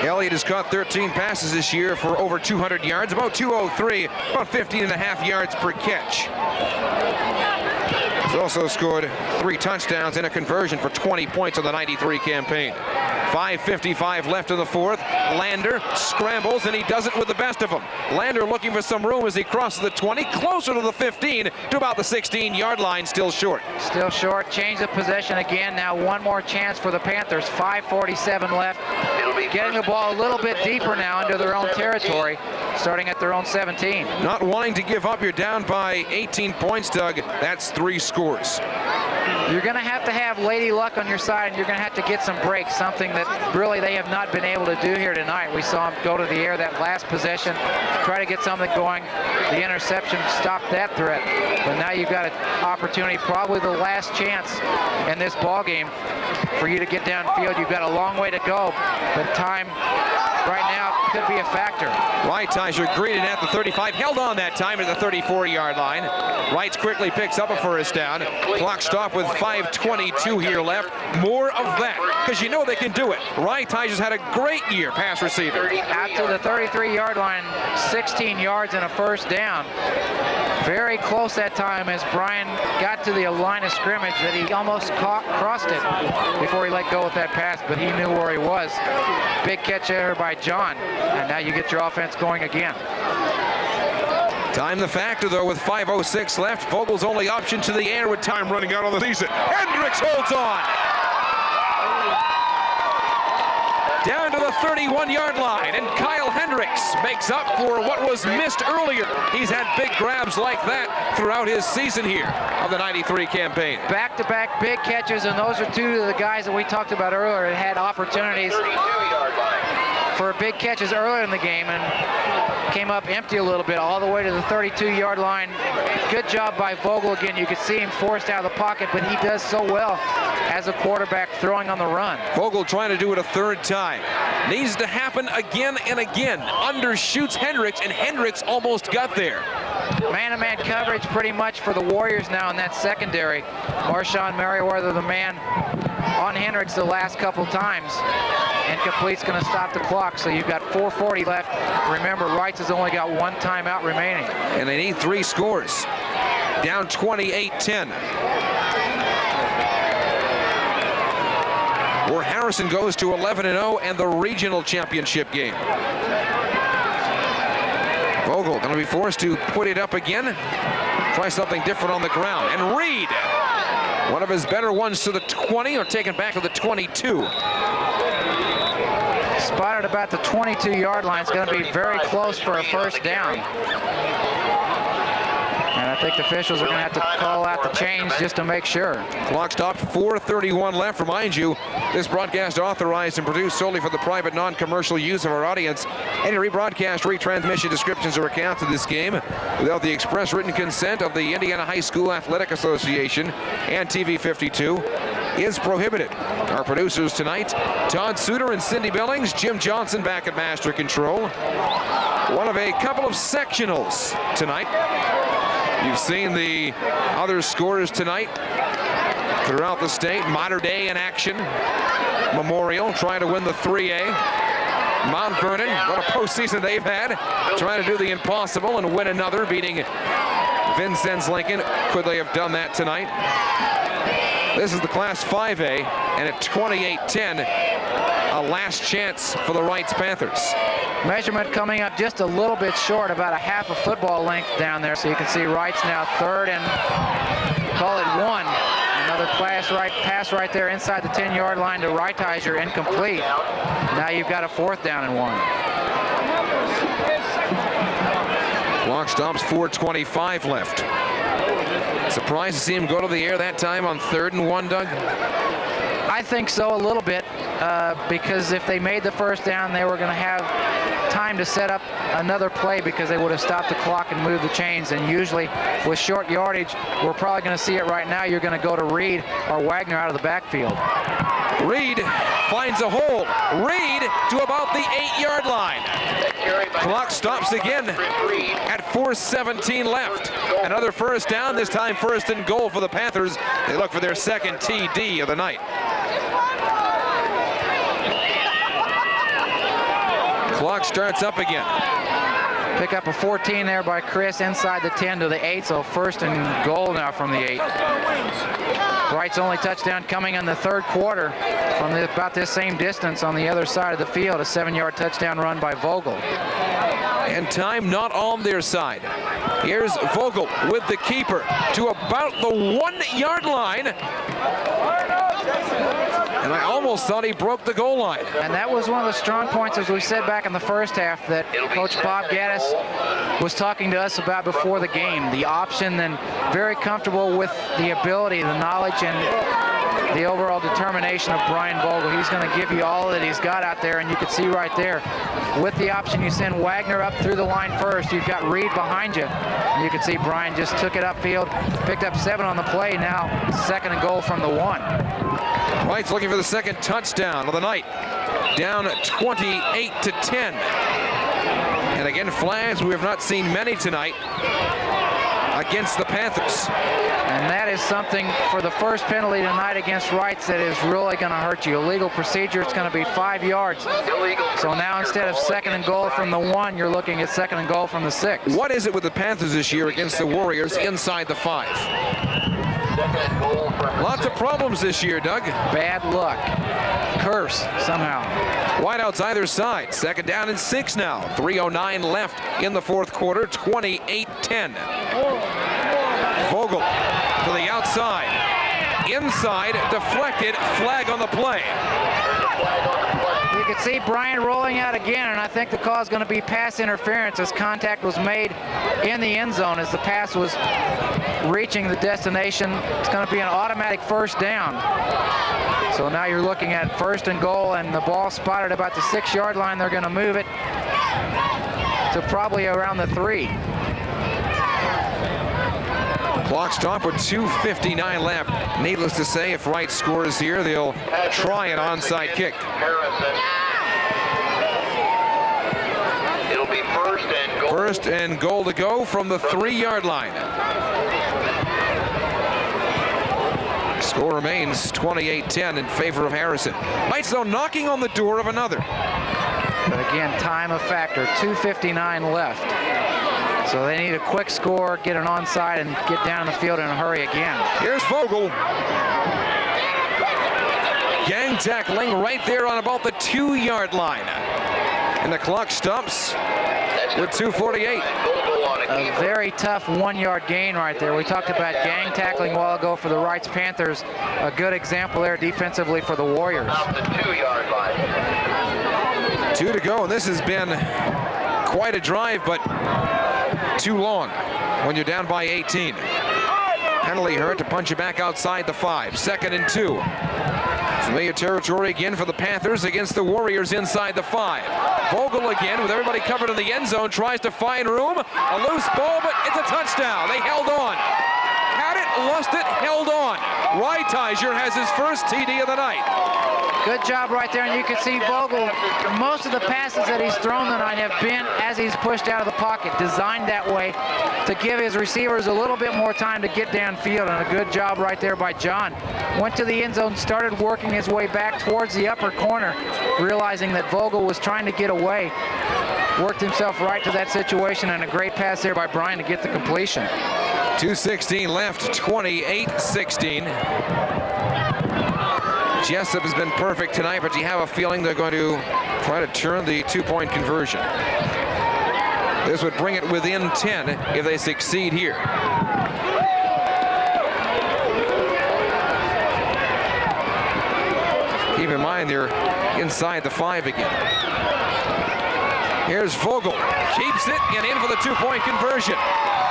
Speaker 18: Elliott has caught 13 passes this year for over 200 yards, about 203, about 15.5 yards per catch. He's also scored 3 touchdowns and a conversion for 20 points on the 93 campaign. 5:55 left in the fourth. Lander scrambles, and he does it with the best of them. Lander looking for some room as he crosses the 20, closer to the 15, to about the 16-yard line, still short.
Speaker 9: Still short, change of possession again. Now one more chance for the Panthers. 5:47 left. Getting the ball a little bit deeper now into their own territory, starting at their own 17.
Speaker 18: Not wanting to give up, you're down by 18 points, Doug. That's 3 scores.
Speaker 9: You're going to have Lady Luck on your side, and you're going to have to get some breaks, something that really they have not been able to do here tonight. We saw them go to the air that last possession, try to get something going. The interception stopped that threat. But now you've got an opportunity, probably the last chance in this ball game for you to get downfield. You've got a long way to go, but time right now could be a factor.
Speaker 18: Reitz greeted at the 35, held on that time at the 34-yard line. Reitz quickly picks up a first down. Clock stop with 5:22 here left. More of that, because you know they can do it. Reitz has had a great year pass receiver.
Speaker 9: After the 33-yard line, 16 yards and a first down. Very close that time as Brian got to the line of scrimmage that he almost crossed it before he let go with that pass, but he knew where he was. Big catch there by John, and now you get your offense going again.
Speaker 18: Time the factor, though, with 5:06 left. Vogel's only option to the air with time running out on the season. Hendricks holds on. Down to the 31-yard line, and Kyle Hendricks makes up for what was missed earlier. He's had big grabs like that throughout his season here of the 93 campaign.
Speaker 9: Back-to-back big catches, and those are 2 of the guys that we talked about earlier that had opportunities for big catches earlier in the game and came up empty a little bit all the way to the 32-yard line. Good job by Vogel again. You could see him forced out of the pocket, but he does so well as a quarterback throwing on the run.
Speaker 18: Vogel trying to do it a 3rd time. Needs to happen again and again. Undershoots Hendricks, and Hendricks almost got there.
Speaker 9: Man-to-man coverage pretty much for the Warriors now in that secondary. Marshawn Merriweather, the man on Hendricks the last couple times. Incomplete's going to stop the clock, so you've got 4:40 left. Remember, Reitz has only got 1 timeout remaining.
Speaker 18: And they need 3 scores. Down 28-10. Where Harrison goes to 11-0 and the regional championship game. Vogel going to be forced to put it up again. Try something different on the ground. And Reed, one of his better ones to the 20, or taken back to the 22.
Speaker 9: Spotted about the 22-yard line. It's going to be very close for a first down. And I think the officials are going to have to call out the change just to make sure.
Speaker 18: Clock stopped, 4:31 left. Remind you, this broadcast authorized and produced solely for the private, non-commercial use of our audience. Any rebroadcast, retransmission, descriptions, or accounts of this game without the express written consent of the Indiana High School Athletic Association and TV 52 is prohibited. Our producers tonight, Todd Suter and Cindy Billings. Jim Johnson back at Master Control. One of a couple of sectionals tonight. You've seen the other scorers tonight throughout the state. Mater Dei in action. Memorial trying to win the 3A. Mount Vernon, what a postseason they've had. Trying to do the impossible and win another, beating Vincennes Lincoln. Could they have done that tonight? This is the Class 5A, and at 28-10, a last chance for the Reitz Panthers.
Speaker 9: Measurement coming up just a little bit short, about a half a football length down there. So you can see Reitz now 3rd and call it 1. Another pass right there inside the 10-yard line to Reitz, incomplete. Now you've got a 4th down and 1.
Speaker 18: Clock clock stops, 4:25 left. Surprised to see him go to the air that time on 3rd and 1, Doug?
Speaker 9: I think so, a little bit, because if they made the first down, they were going to have time to set up another play because they would have stopped the clock and moved the chains. And usually with short yardage, we're probably going to see it right now. You're going to go to Reed or Wagner out of the backfield.
Speaker 18: Reed finds a hole. Reed to about the 8-yard line. Clock stops again at 4:17 left. Another first down, this time 1st and goal for the Panthers. They look for their 2nd TD of the night. Clock starts up again.
Speaker 9: Pick up a 14 there by Chris inside the 10 to the 8, so 1st and goal now from the 8. Reitz only touchdown coming in the 3rd quarter from about this same distance on the other side of the field. A 7-yard touchdown run by Vogel.
Speaker 18: And time not on their side. Here's Vogel with the keeper to about the 1-yard line. And I almost thought he broke the goal line.
Speaker 9: And that was one of the strong points, as we said back in the first half, that Coach Bob Gaddis was talking to us about before the game. The option, and very comfortable with the ability, the knowledge, and the overall determination of Brian Vogel. He's going to give you all that he's got out there, and you can see right there, with the option, you send Wagner up through the line first. You've got Reed behind you. And you can see Brian just took it upfield, picked up 7 on the play. Now 2nd and goal from the 1.
Speaker 18: Reitz looking for the 2nd touchdown of the night. Down 28-10. And again, flags, we have not seen many tonight against the Panthers.
Speaker 9: And that is something for the first penalty tonight against Reitz that is really going to hurt you. Illegal procedure, it's going to be 5 yards. So now instead of 2nd and goal from the 1, you're looking at 2nd and goal from the 6.
Speaker 18: What is it with the Panthers this year against the Warriors inside the 5? Lots of problems this year, Doug.
Speaker 9: Bad luck. Curse, somehow.
Speaker 18: Wideouts either side. 2nd down and 6 now. 3:09 left in the 4th quarter. 28-10. Vogel to the outside. Inside, deflected, flag on the play.
Speaker 9: You can see Brian rolling out again, and I think the call is going to be pass interference as contact was made in the end zone as the pass was reaching the destination. It's going to be an automatic first down. So now you're looking at 1st and goal, and the ball spotted about the 6-yard line. They're going to move it to probably around the 3.
Speaker 18: Clock stop with 2:59 left. Needless to say, if Wright scores here, they'll try an onside kick.
Speaker 15: It'll be 1st and goal.
Speaker 18: 1st and goal to go from the 3-yard line. Score remains 28-10 in favor of Harrison. Reitz, though, knocking on the door of another.
Speaker 9: But again, time a factor. 2:59 left. So they need a quick score, get an onside, and get down the field in a hurry again.
Speaker 18: Here's Vogel. Gang tackling right there on about the 2-yard line. And the clock stops with 2:48.
Speaker 9: A very tough 1-yard gain right there. We talked about gang tackling a while ago for the Reitz Panthers. A good example there defensively for the Warriors.
Speaker 15: Off the 2-yard line.
Speaker 18: 2 to go, and this has been quite a drive, but too long when you're down by 18. Penalty hurt to punch it back outside the 5. 2nd and 2. Familiar territory again for the Panthers against the Warriors inside the 5. Vogel again with everybody covered in the end zone, tries to find room. A loose ball, but it's a touchdown. They held on. Had it, lost it, held on. Reitizer has his first TD of the night.
Speaker 9: Good job right there, and you can see Vogel, most of the passes that he's thrown tonight have been as he's pushed out of the pocket, designed that way to give his receivers a little bit more time to get downfield, and a good job right there by John. Went to the end zone, started working his way back towards the upper corner, realizing that Vogel was trying to get away, worked himself right to that situation, and a great pass there by Brian to get the completion.
Speaker 18: 2:16 left, 28-16. Jessup has been perfect tonight, but you have a feeling they're going to try to turn the 2-point conversion. This would bring it within 10 if they succeed here. Keep in mind they're inside the 5 again. Here's Vogel, keeps it and in for the two-point conversion.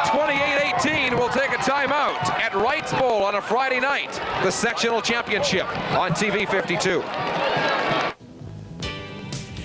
Speaker 18: 28-18 will take a timeout at Reitz Bowl on a Friday night. The sectional championship on TV 52.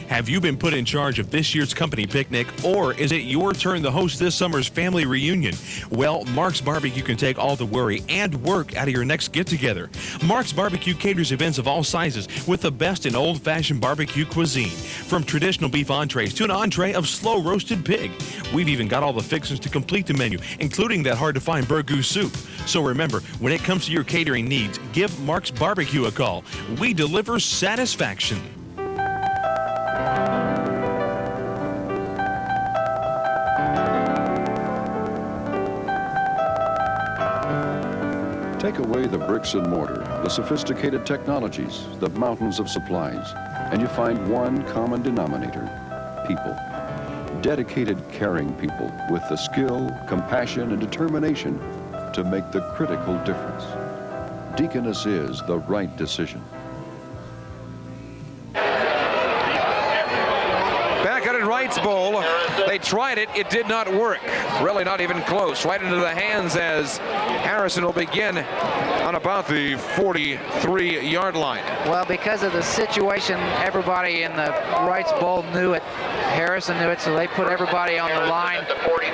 Speaker 17: Have you been put in charge of this year's company picnic, or is it your turn to host this summer's family reunion? Well, Mark's Barbecue can take all the worry and work out of your next get-together. Mark's Barbecue caters events of all sizes with the best in old-fashioned barbecue cuisine. From traditional beef entrees to an entree of slow-roasted pig. We've even got all the fixings to complete the menu, including that hard-to-find burgoo soup. So remember, when it comes to your catering needs, give Mark's Barbecue a call. We deliver satisfaction.
Speaker 4: Take away the bricks and mortar, the sophisticated technologies, the mountains of supplies, and you find one common denominator: people. Dedicated, caring people with the skill, compassion, and determination to make the critical difference. Deaconess is the right decision.
Speaker 18: Back at Reitz Bowl, they tried it, it did not work. Really not even close. Right into the hands as Harrison will begin on about the 43-yard line.
Speaker 9: Well, because of the situation, everybody in the Reitz Bowl knew it. Harrison knew it, so they put everybody on the line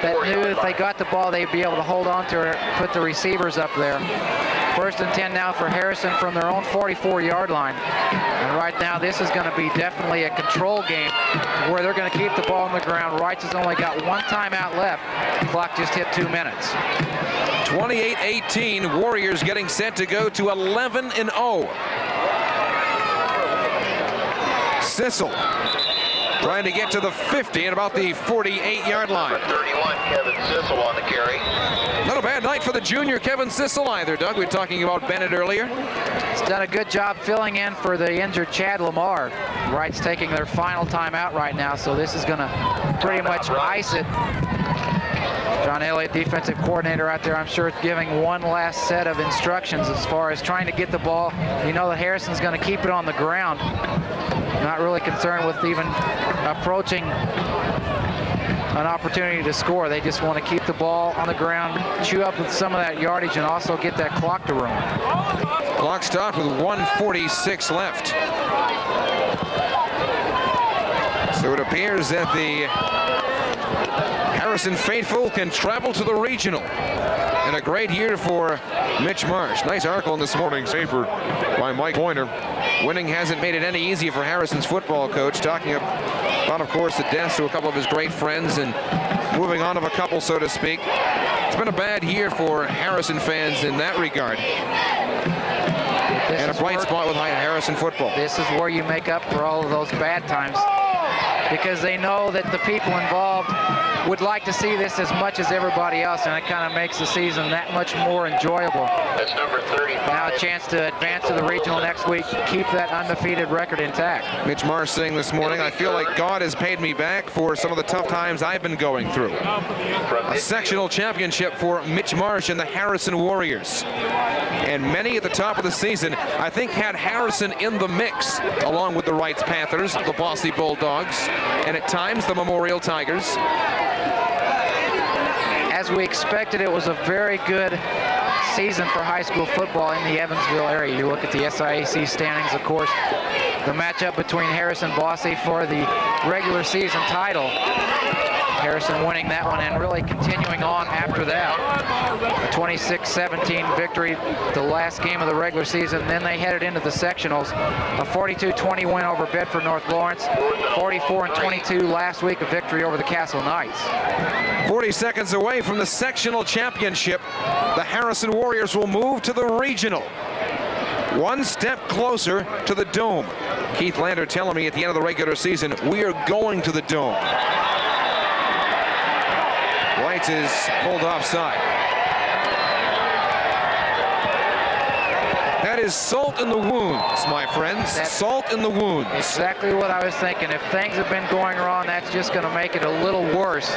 Speaker 9: that knew if they got the ball, they'd be able to hold on to it, put the receivers up there. First and 10 now for Harrison from their own 44-yard line. And right now, this is going to be definitely a control game where they're going to keep the ball on the ground. Reitz has only got one timeout left. The clock just hit 2 minutes.
Speaker 18: 28-18, Warriors getting set to go to 11-0. Sissel trying to get to the 50 at about the 48-yard line.
Speaker 15: 31, Kevin Sissel on the carry.
Speaker 18: Not a bad night for the junior Kevin Sissel either, Doug. We were talking about Bennett earlier.
Speaker 9: He's done a good job filling in for the injured Chad Lamar. Wright's taking their final timeout right now, so this is going to pretty much ice it. John Elliott, defensive coordinator out there, I'm sure giving one last set of instructions as far as trying to get the ball. You know that Harrison's going to keep it on the ground. Not really concerned with even approaching an opportunity to score. They just want to keep the ball on the ground, chew up with some of that yardage, and also get that clock to run.
Speaker 18: Clock stopped with 1:46 left. So it appears that the Harrison faithful can travel to the regional. And a great year for Mitch Marsh. Nice article in this morning's paper by Mike Pointer. Winning hasn't made it any easier for Harrison's football coach, talking about, of course, the deaths to a couple of his great friends and moving on of a couple, so to speak. It's been a bad year for Harrison fans in that regard. And a bright spot with Harrison football.
Speaker 9: This is where you make up for all of those bad times, because they know that the people involved would like to see this as much as everybody else, and it kind of makes the season that much more enjoyable.
Speaker 15: That's number 35.
Speaker 9: Now a chance to advance to the regional next week, keep that undefeated record intact.
Speaker 18: Mitch Marsh saying this morning, I feel like God has paid me back for some of the tough times I've been going through. A sectional championship for Mitch Marsh and the Harrison Warriors. And many at the top of the season, I think, had Harrison in the mix, along with the Reitz Panthers, the Bossy Bulldogs, and at times the Memorial Tigers.
Speaker 9: As we expected, it was a very good season for high school football in the Evansville area. You look at the SIAC standings, of course, the matchup between Harrison and Bossy for the regular season title. Harrison winning that one and really continuing on after that. A 26-17 victory the last game of the regular season. Then they headed into the sectionals. A 42-20 win over Bedford North Lawrence. 44-22 last week, a victory over the Castle Knights.
Speaker 18: 40 seconds away from the sectional championship, the Harrison Warriors will move to the regional. One step closer to the Dome. Keith Lander telling me at the end of the regular season, we are going to the Dome. Reitz is pulled offside. That is salt in the wounds, my friends. That's salt in the wounds.
Speaker 9: Exactly what I was thinking. If things have been going wrong, that's just going to make it a little worse.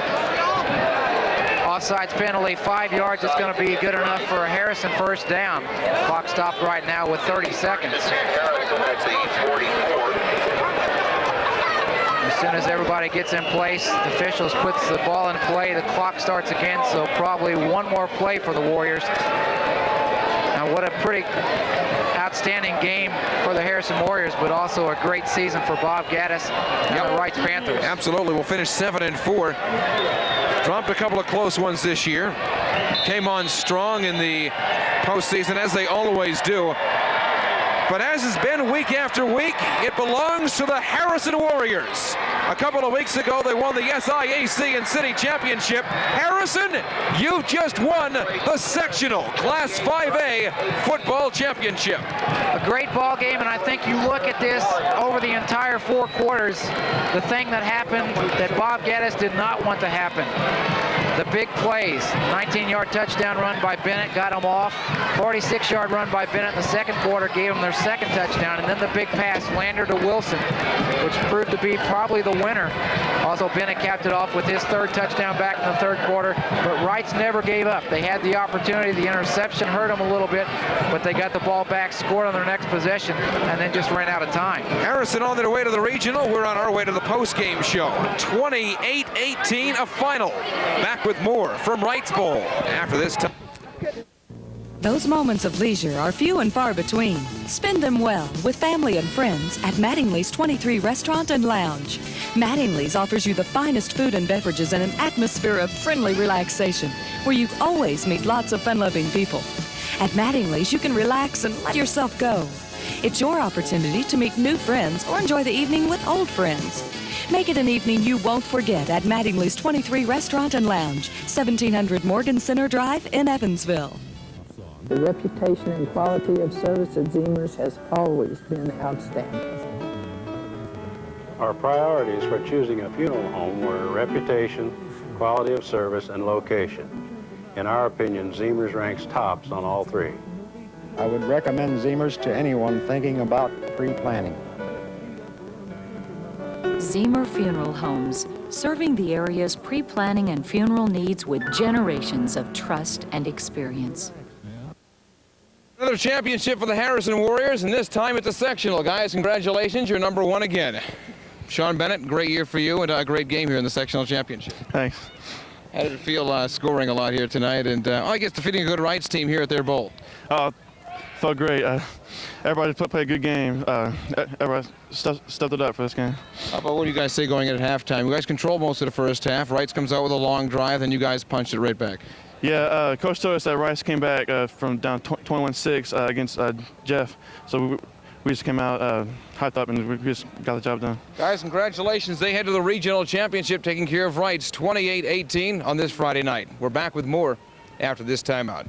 Speaker 9: Offsides penalty, 5 yards. It's going to be good enough for a Harrison first down. Clock stopped right now with 30 seconds. soon as everybody gets in place, the officials puts the ball in play, the clock starts again, so probably one more play for the Warriors. Now what a pretty outstanding game for the Harrison Warriors, but also a great season for Bob Gaddis and the Reitz Panthers.
Speaker 18: Absolutely. We'll finish 7-4. Dropped a couple of close ones this year. Came on strong in the postseason, as they always do. But as has been week after week, it belongs to the Harrison Warriors. A couple of weeks ago, they won the SIAC and City Championship. Harrison, you just won the Sectional Class 5A Football Championship.
Speaker 9: A great ball game, and I think you look at this over the entire 4 quarters, the thing that happened that Bob Gaddis did not want to happen. The big plays, 19-yard touchdown run by Bennett got them off, 46-yard run by Bennett in the second quarter gave them their second touchdown, and then the big pass, Lander to Wilson, which proved to be probably the winner. Also, Bennett capped it off with his third touchdown back in the third quarter, but Reitz never gave up. They had the opportunity, the interception hurt them a little bit, but they got the ball back, scored on their next possession, and then just ran out of time.
Speaker 18: Harrison on their way to the regional. We're on our way to the post-game show. 28-18, a final. Back with more from Reitz Bowl after this time.
Speaker 3: Those moments of leisure are few and far between. Spend them well with family and friends at Mattingly's 23 Restaurant and Lounge. Mattingly's offers you the finest food and beverages in an atmosphere of friendly relaxation where you always meet lots of fun-loving people. At Mattingly's, you can relax and let yourself go. It's your opportunity to meet new friends or enjoy the evening with old friends. Make it an evening you won't forget at Mattingly's 23 Restaurant and Lounge, 1700 Morgan Center Drive in Evansville.
Speaker 2: The reputation and quality of service at Ziemers has always been outstanding.
Speaker 22: Our priorities for choosing a funeral home were reputation, quality of service, and location. In our opinion, Ziemers ranks tops on all 3.
Speaker 23: I would recommend Ziemers to anyone thinking about pre-planning.
Speaker 24: Ziemer Funeral Homes, serving the area's pre-planning and funeral needs with generations of trust and experience.
Speaker 18: Another championship for the Harrison Warriors, and this time it's a sectional. Guys, congratulations, you're number 1 again. Sean Bennett, great year for you and a great game here in the sectional championship.
Speaker 5: Thanks.
Speaker 18: How did it feel scoring a lot here tonight and I guess defeating a good Reitz team here at their bowl?
Speaker 5: Felt great. Everybody played a good game. Everybody stepped it up for this game.
Speaker 18: How about what do you guys say going in at halftime? You guys controlled most of the first half. Reitz comes out with a long drive, then you guys punched it right back.
Speaker 5: Yeah, Coach told us that Reitz came back from down 21-6 against Jeff. So we just came out hyped up and we just got the job done.
Speaker 18: Guys, congratulations. They head to the regional championship taking care of Reitz 28-18 on this Friday night. We're back with more after this timeout.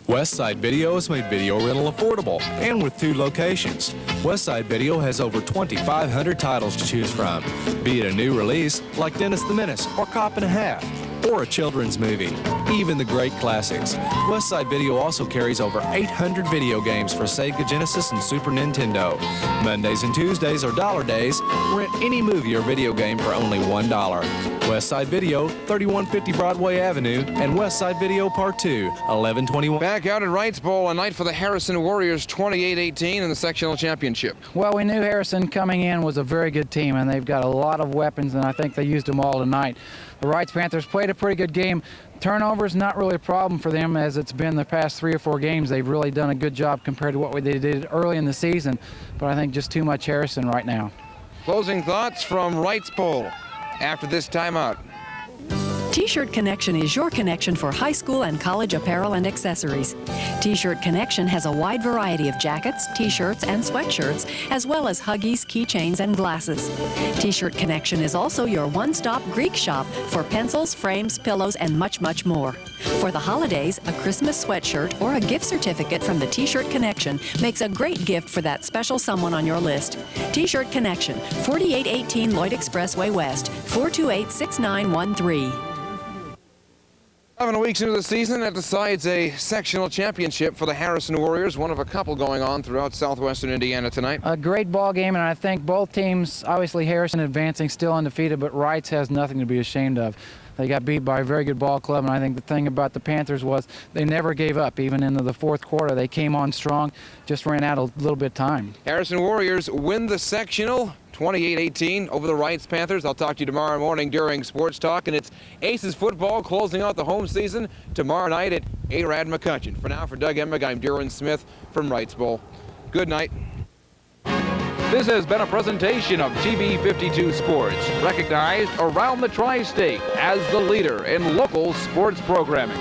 Speaker 1: Westside Video has made video rental affordable and with 2 locations. Westside Video has over 2,500 titles to choose from, be it a new release like Dennis the Menace or Cop and a Half, or a children's movie, even the great classics. Westside Video also carries over 800 video games for Sega Genesis and Super Nintendo. Mondays and Tuesdays are dollar days. Rent any movie or video game for only $1. Westside Video, 3150 Broadway Avenue, and Westside Video Part 2, 1121.
Speaker 18: Back out at Reitz Bowl, a night for the Harrison Warriors, 28-18 in the sectional championship.
Speaker 9: Well, we knew Harrison coming in was a very good team, and they've got a lot of weapons, and I think they used them all tonight. The Reitz Panthers played a pretty good game. Turnovers not really a problem for them as it's been the past 3 or 4 games. They've really done a good job compared to what they did early in the season, but I think just too much Harrison right now.
Speaker 18: Closing thoughts from Reitz Bowl after this timeout.
Speaker 3: T-Shirt Connection is your connection for high school and college apparel and accessories. T-Shirt Connection has a wide variety of jackets, T-shirts, and sweatshirts, as well as Huggies, keychains, and glasses. T-Shirt Connection is also your one-stop Greek shop for pencils, frames, pillows, and much, much more. For the holidays, a Christmas sweatshirt or a gift certificate from the T-Shirt Connection makes a great gift for that special someone on your list. T-Shirt Connection, 4818 Lloyd Expressway West, 428-6913.
Speaker 18: 11 weeks into the season, that decides a sectional championship for the Harrison Warriors, one of a couple going on throughout southwestern Indiana tonight.
Speaker 9: A great ball game, and I think both teams, obviously Harrison advancing, still undefeated, but Reitz has nothing to be ashamed of. They got beat by a very good ball club, and I think the thing about the Panthers was they never gave up. Even into the fourth quarter, they came on strong, just ran out a little bit of time.
Speaker 18: Harrison Warriors win the sectional 28-18 over the Reitz Panthers. I'll talk to you tomorrow morning during Sports Talk, and it's Aces football closing out the home season tomorrow night at Arad McCutcheon. For now, for Doug Emig, I'm Darren Smith from Reitz Bowl. Good night.
Speaker 6: This has been a presentation of TV 52 Sports, recognized around the tri-state as the leader in local sports programming.